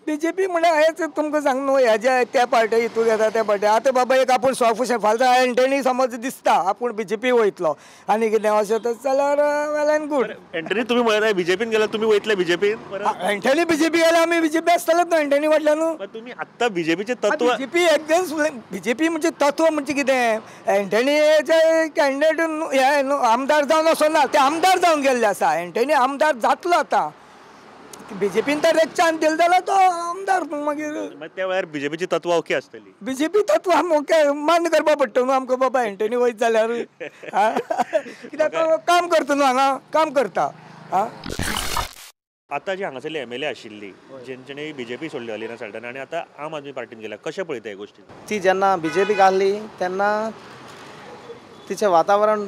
बीजेपी म्हणजे हेच तुमकां सांग न्हू ह्याच्या त्या पार्टी हितून येता त्या पार्टी आतां बाबा एक आपूण स्वाफुशें फालता एंटनी समज दिसता आपूण बीजेपी वयतलो आनी कितें अशें तर जाल्यार वेल एंड गूड. एंटनी तुम्ही म्हणत बीजेपीन गेला, तुम्ही वयतले बीजेपीन एंटनी बीजेपी गेल्यार आमी बीजेपी आसतलेच न्हू एंटनी वाटल्यान न्हू. तुम्ही आता बीजेपीचे तत्व बीजेपी एकदम बीजेपी म्हणजे तत्व म्हणजे कितें एंटनीचे कॅन्डिडेट हे आमदार जावन असो ना ते आमदार जावन गेल्ले आसा एंटनी आमदार जातलो आतां बीजेपीन तर एक चान्स दिलो जाल्यार तो आमदार मागीर त्या वेळार बीजेपीची तत्व ओके असतली. बीजेपी तत्व आमकां मान्य करपा पडटा न्हू आमकां बाबा एंटनी वयत जाल्यार कित्याक तो काम करता न्हू हांगा काम करता. आता जी हांगासरली MLA आशिल्ली जेंच्यानी बीजेपी सोडली अलिना साल्टन आणि आता आम आदमी पार्टीन गेल्या, कशें पळयता ह्या गोष्टी? ती जेन्ना बीजेपीक आसली तेन्ना तिचें वातावरण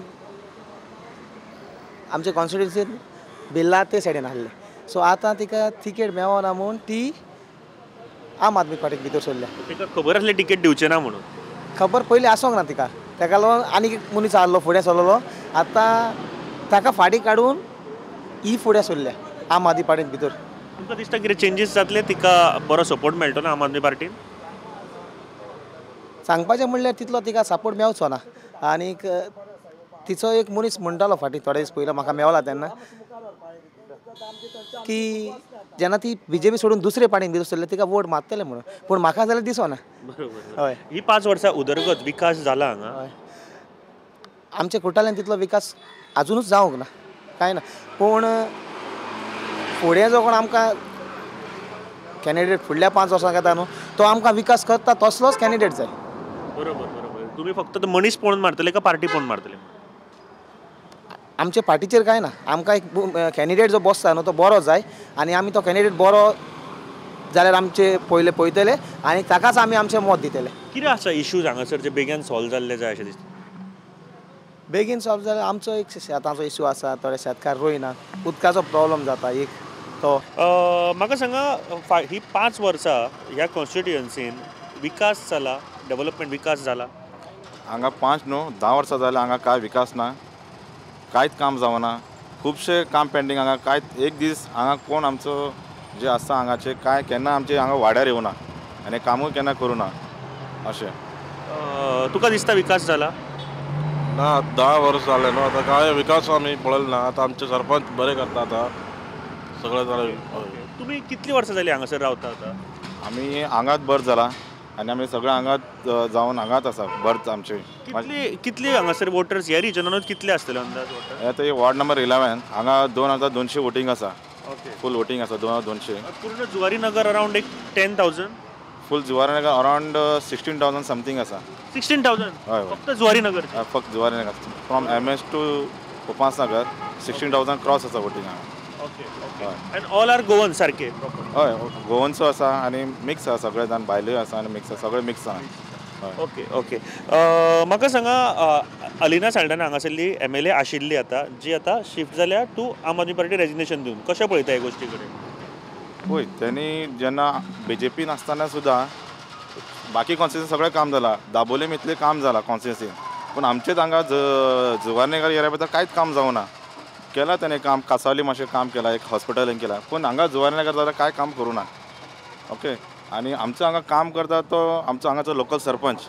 आमचे कॉन्स्टिट्युन्सीन बिल्ला ते सायडीन आसलें सो आतां तिका तिकेट मेळना म्हूण ती आम आदमी पार्टीक भितर सरल्या. तिका खबर आसली टिकेट दिवचे ना म्हणून? खबर पयलीं आसोंक ना तिका ताका लागून आनीक एक मनीस आहलो फुडें सरलेलो आतां ताका फाटीं काडून ही फुडें सरल्या आम आदमी पार्टीन भितर. तुमकां दिसता कितें चेंजीस जातले तिका बरो सपोर्ट मेळटलो ना आम आदमी पार्टीन? सांगपाचें म्हणल्यार तितलो तिका सपोर्ट मेळचो ना आनीक तिचो एक मनीस म्हणटालो फाटीं थोडे दीस पयलो म्हाका मेवला तेन्ना की जेन्ना ती बीजेपी सोडून दुसरे पार्टीन भितर सरले तिका वोट मारतले म्हणून पूण म्हाका जाल्यार दिसना. बरोबर. हय ही 5 वर्सां उदरगत विकास जाला हांगा? हय आमच्या कुट्टाल्यान तितलो विकास अजुनूच जावंक ना कांय ना पूण फुडें जो कोण आमकां कॅन्डिडेट फुडल्या 5 वर्सांक येता न्हू तो आमकां विकास करता तसलोच कॅन्डिडेट जाय. बरोबर बरोबर. तुम्ही फक्त मनीस पळोवन मारतले का पार्टी पळोवन मारतले? आमच्या पार्टीचेर कांय ना आमकां एक कॅन्डिडेट जो बसता न्हू तो बरो जाय आनी आमी तो कॅन्डिडेट बरो जाल्यार आमचे पयले पळयतले आनी ताकाच आमी आमचें मत दितले. कितें आसा इश्यूज हांगासर जे बेगीन सॉल्व जाल्ले जाय अशें दिसता? बेगीन सॉल्व जाल्यार आमचो एक शेताचो इश्यू आसा थोडे शेतकार रोयना उदकाचो प्रॉब्लम जाता एक तो. म्हाका सांगा ही 5 वर्सां ह्या कॉन्स्टिट्युएन्सीन विकास जाला, डेव्हलपमेंट विकास जाला? हांगा 5 न्हू 10 वर्सां जाल्यार हांगा कांय विकास ना, कांयच काम जावना, खुबशे काम पेंडींग हांगा कांयच एक दीस हांगा कोण आमचो जे आसा हांगाचे कांय केन्ना आमचे हांगा वाड्यार येवना आनी कामूय केन्ना करूना अशें. तुका दिसता विकास जाला? ना 10 वर्स जाले न्हू आतां कांय विकास आमी पळयलो ना. आतां आमचे सरपंच बरें करता आतां सगळें जालें. तुमी कितलीं वर्सां जालीं हांगासर रावता आतां? आमी हांगाच बर्थ जाला आनी आमी सगळे हांगाच जावन हांगाच आसा बर्थ आमचे. कितली हांगासर वोटर्स ह्या रिजनानूच कितले आसतले अंदाज वोटर? आतां वॉर्ड नंबर 11 हांगा 2200 वोटींग आसा. फूल वोटींग आसा 2200. पूर्ण जुवारी नगर अरावंड एक 10,000? फूल जुवारी नगर अरावंड 16,000 समथींग आसा. 16,000? हय फक्त जुवारी नगर? फक्त Zuari Nagar from MS to Upasnagar 16,000 cross आसा वोटींग हांगा. एंड ऑल आर गोवन सारके? हय गोवन्सो आसा आनी मिक्स आसा सगळे जाण भायल्यो आसा आनी मिक्स आसा सगळे मिक्स आसा. Okay okay. म्हाका सांगा अलिना साल्टन हांगासरली MLA आशिल्ली आतां जी आतां शिफ्ट जाल्या to Aam Aadmi party resignation दिवन, कशें पळयता ह्या गोश्टी कडेन? पळय त्यांनी जेन्ना BJPन आसतना सुद्दां बाकी कॉन्स्टिट्युन्सी सगळें काम जालां, दाबोलीम इतलें काम जालां कॉन्स्टिट्युन्सीन पूण आमचेच हांगा जुवारनगर एरिया भितर कांयच काम जावना. केलां ताणें काम कासावली मातशें काम केलां एक हॉस्पिटलान केलां पूण हांगा जुवारनगर जाल्यार कांय काम करूना. ओके आनी आमचो हांगा काम करता तो आमचो हांगाचो लोकल सरपंच.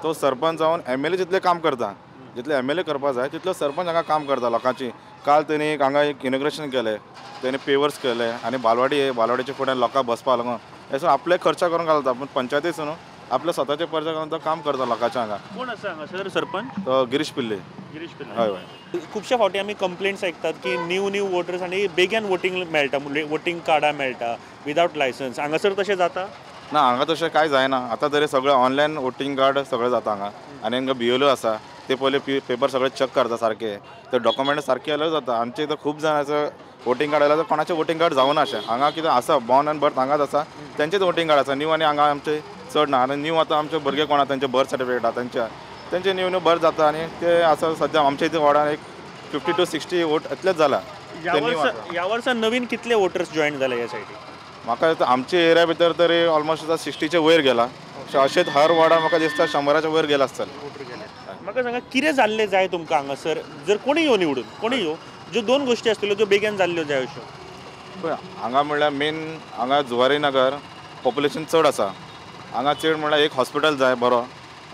तो सरपंच जावन MLA जितलें काम करता जितलें MLA करपा जाय तितलो सरपंच हांगा काम करता लोकांची. काल तेणी हांगा एक इनॉग्रेशन केलें, तेणी पेवर्स केले आनी बालवाडीच्या फुड्यान लोकांक बसपा लागून हें आपले खर्च करून घालता पूण पंचायतीसून आपले स्वताचे खर्च करून तो काम करता लोकांच्या हांगा. कोण आसा हांगासर सरपंच? तो गिरीश पिल्ले. हय हय. खुबशे फावटी आमी कंप्लेंट्स आयकतात की न्यू वोटर्स आनी बेगीन वोटींग मेळटा वोटींग कार्डां मेळटा विदावट लायसन्स. हांगासर तशें जाता? ना हांगा तशें कांय जायना. आतां तरी सगळें ऑनलायन वोटींग कार्ड सगळें जाता हांगा आनी हांगा BLO आसा ते पयलीं पेपर सगळे चेक करता सारके ते डॉक्युमेंट सारके आयल्यार जाता. आमचे इथं खूब जाणांचो वोटींग कार्ड आयल्यार कोणाचें वोटींग कार्ड जावना अशें. हांगा कितें आसा बॉर्न एंड बर्थ हांगाच आसा तेंचेच वोटींग कार्ड आसा. न्यू आनी हांगा आमचे चड ना आनी न्यू आतां आमचे भुरगे कोणा तेंचे बर्थ सर्टिफिकेट आहा तेंचे न्यू बर्थ जाता आनी ते आसा सद्या आमच्या इथे वार्डान एक 50 to 60 वोट इतलेच जाला. ह्या वर्सा नवीन कितले वोटर्स जॉईन जाले ह्या सायडीक? म्हाका आमच्या एरिया भितर तरी ऑलमोस्ट 60चे वयर गेला. अशेंच हर वार्डान म्हाका दिसता 100च्या वयर गेला आसतले. म्हाका सांगा कितें जाल्लें जाय तुमकां हांगासर जर कोणी येवन निवडून कोणी येवं ज्यो 2 गोश्टी आसतल्यो ज्यो बेगीन जाल्ल्यो जाय अश्यो? पळय हांगा म्हणल्यार मेन हांगा जुवारी नगर पॉप्युलेशन चड आसा हांगा चड म्हणल्यार एक हॉस्पिटल जाय बरो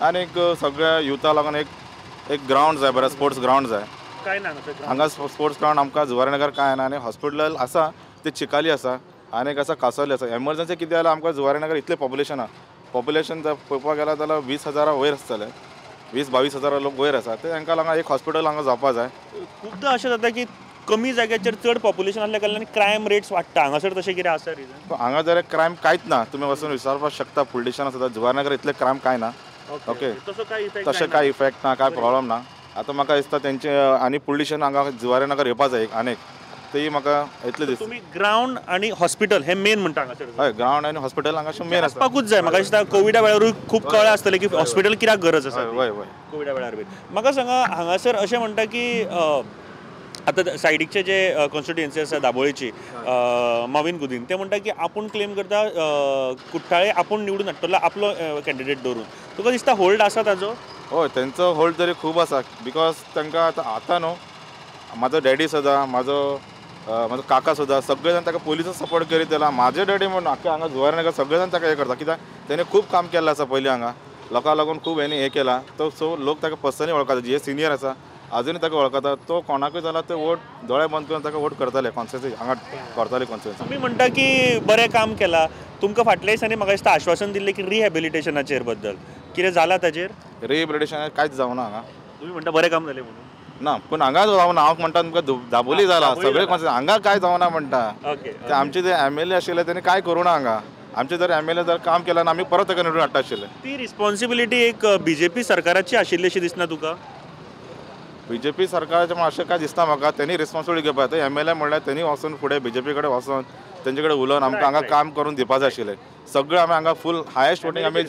आनी एक सगळ्या युथा लागून एक ग्रावंड जाय बरो स्पोर्ट्स ग्रावंड जाय काय ना हांगा स्पोर्ट्स ग्रावंड आमकां जुवारीनगर काय ना आनी हॉस्पिटल आसा ते चिकाली आसा आनी एक आसा कासोली आसा एमर्जन्सी कितें जाल्यार आमकां जुवारीनगर इतलें पॉप्युलेशन जर पळोवपाक गेल्यार जाल्यार 20,000 वयर आसतले 20-22,000 लोक वयर आसा ते तांकां लागून एक हॉस्पिटल हांगा जावपा जाय खूपदा अशें जाता की कमी जाग्याचेर चड पॉप्युलेशन आसल्या कारणान क्रायम रेट्स वाडटा हांगासर तशें कितें आसा रिजन हांगा जर क्रायम कांयच ना तुमी वचून विचारपाक शकता पुलिसांक सुद्दां जुवारनगर इतलें क्रायम काय ना ओके तशें कांय इफेक्ट ना कांय प्रॉब्लम ना आतां म्हाका दिसता तेंचे आनी पुलिसान हांगा जुवारनगर येवपा जाय आनीक तेही म्हाका इतलें दिसता तुम्ही ग्राउंड आणि हॉस्पिटल हे मेन म्हणटा हांगासर हय ग्रावंड आनी हॉस्पिटल हांगा मेन आसता आसपाकूच जाय म्हाका दिसता कोविडा वेळारूय खूब कळ्ळें आसतलें की हॉस्पिटल कित्याक गरज आसा हय हय कोविडा वेळार बीन म्हाका सांगा हांगासर अशें म्हणटा की आतां सायडीकचे जे कॉन्स्टिट्युएन्सी आसा दाबोळेची माविन गुदीन ते म्हणटा की आपूण क्लेम करता कुट्टाळे आपूण निवडून हाडटलो आपलो कॅन्डिडेट दवरून तुका दिसता होल्ड आसा ताजो हय तेंचो होल्ड तरी खूब आसा बिकॉज तांकां आतां न्हू म्हाजो डॅडी सुद्दां म्हाजो काका सुद्दां सगळे जाण ताका पुलिसांक सपोर्ट करीत येयला म्हाजे डॅडी म्हणून आख्या हांगा जुवारनगर सगळे जाण ताका हें करता कित्याक तेणें खूब काम केल्लें आसा पयलीं हांगा लोकांक लागून खूब हेणी हें केलां तो सो लोक ताका पर्सनली वळखता जे सिनियर आसा आजुनूय ताका वळखता तो कोणाकूय जाल्यार ते वोट दोळे बंद करून ताका वोट करताले कॉन्स्टिट्युएन्सी हांगा करताले कॉन्स्टिट्युएन्सी तुमी म्हणटा की बरें काम केलां तुमकां फाटल्या दिसांनी म्हाका दिसता आश्वासन दिल्लें की रिहॅबिलिटेशनाचेर बद्दल कितें जालां ताचेर रिहॅबिलिटेशन कांयच जावना हांगा तुमी म्हणटा बरें काम जालें म्हणून ना पूण हांगा जावना हांव म्हणटा तुमकां दाबोली जाला सगळे हांगा काय जावना म्हणटा ओके ते आमचे जे MLA आशिल्ले तेणी काय करूं ना हांगा आमचे जर MLA जर काम केलें ना आमी परत ताका निवडून हाडटा आशिल्ले ती रिस्पॉन्सिबिलिटी एक BJP सरकाराची आशिल्ली अशी दिसना तुका BJP सरकाराचें अशें काय दिसता म्हाका तेणी रिस्पॉन्सिबिलिटी घेवपा ते MLA म्हणल्यार तेणी वचून फुडें BJP कडेन वचून तेंचे कडेन उलोवन आमकां हांगा काम करून दिवपा जाय आशिल्लें सगळें आमी हांगा फूल हायेस्ट वोटींग आमी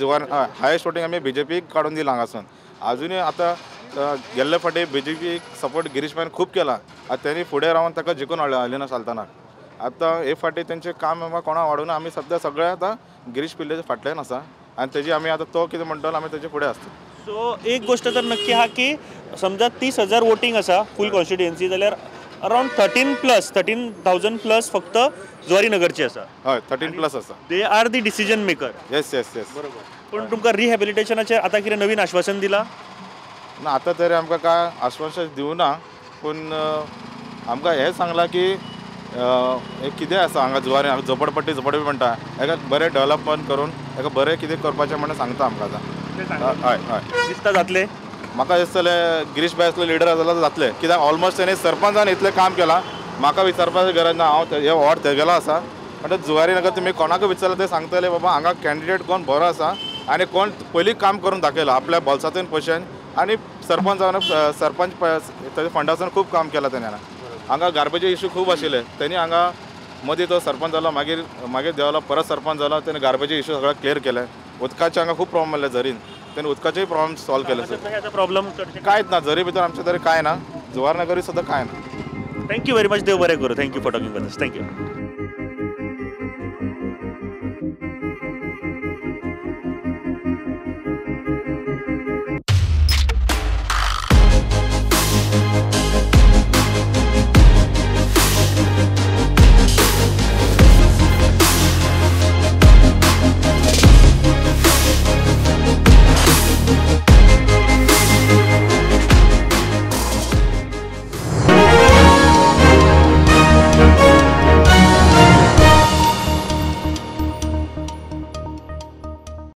हायेस्ट वोटींग आमी BJP काडून दिलां हांगासून आजुनूय आतां गेल्ले फाटी BJP सपोर्ट गिरीश भाईन खूब केला आतां तेणी फुडें रावन ताका जिखून हाडलें ना चलतना आतां हे फाटी तेंचें काम आमकां कोणा वाडून आमी सद्या सगळे आतां गिरीश पिल्लेच्या फाटल्यान आसा आनी तेजी आमी आतां तो कितें म्हणटलो आमी तेजे फुडें आसता सो एक गोष्ट तर नक्की आहा की समजा 30,000 वोटींग आसा फूल कॉन्स्टिट्युएन्सी जाल्यार अरावंड 13,000 प्लस फक्त जुवारीनगरची आसा हय 13+ आसा they are the decision maker yes yes yes बरोबर पूण तुमकां रिहॅबिलिटेशनाचेर आतां कितें नवीन आश्वासन दिलां ना आतां तरी आमकां काय आश्वासन दिवना पूण आमकां हें सांगलां की एक कितें आसा हांगा जुवारी हांगा झोपडपट्टी म्हणटा हेका बरें डेवलपमेंट करून हेका बरें कितें करपाचें म्हणून सांगता आमकां आतां हय हय दिसता जातलें म्हाका दिसतलें गिरीश भाई असलो लिडर जाल्यार जातलें कित्याक ऑलमोस्ट तेणी सरपंचान इतलें काम केलां म्हाका विचारपाची गरज ना हांव हे वॉर्ड थंय गेलो आसा म्हणटा जुवारीनगर तुमी कोणाकूय विचारलें ते सांगतले बाबा हांगा कॅन्डिडेट कोण बरो आसा आनी कोण पयलीं काम करून दाखयलां आपल्या बोल्सांतून पयशान आनी सरपंच तेजे फंडासून खूब काम केलां तेणे हांगा गार्बेज इशू खूब आशिल्ले तेणी हांगा मदीं तो सरपंच जालो मागीर देवलो परत सरपंच जालो तेणे गार्बेज इशू सगळें क्लियर केले उदकाचे हांगा खूब प्रॉब्लेम आसले झरीन तेणे उदकाचेय प्रॉब्लेम सॉल्व केले प्रॉब्लेम कांयच ना झरी भितर आमचे तरी कांय ना जुवारनगरी सुद्दां कांय ना थँक्यू व्हेरी मच देव बरें करूं thank you for talking with us thank you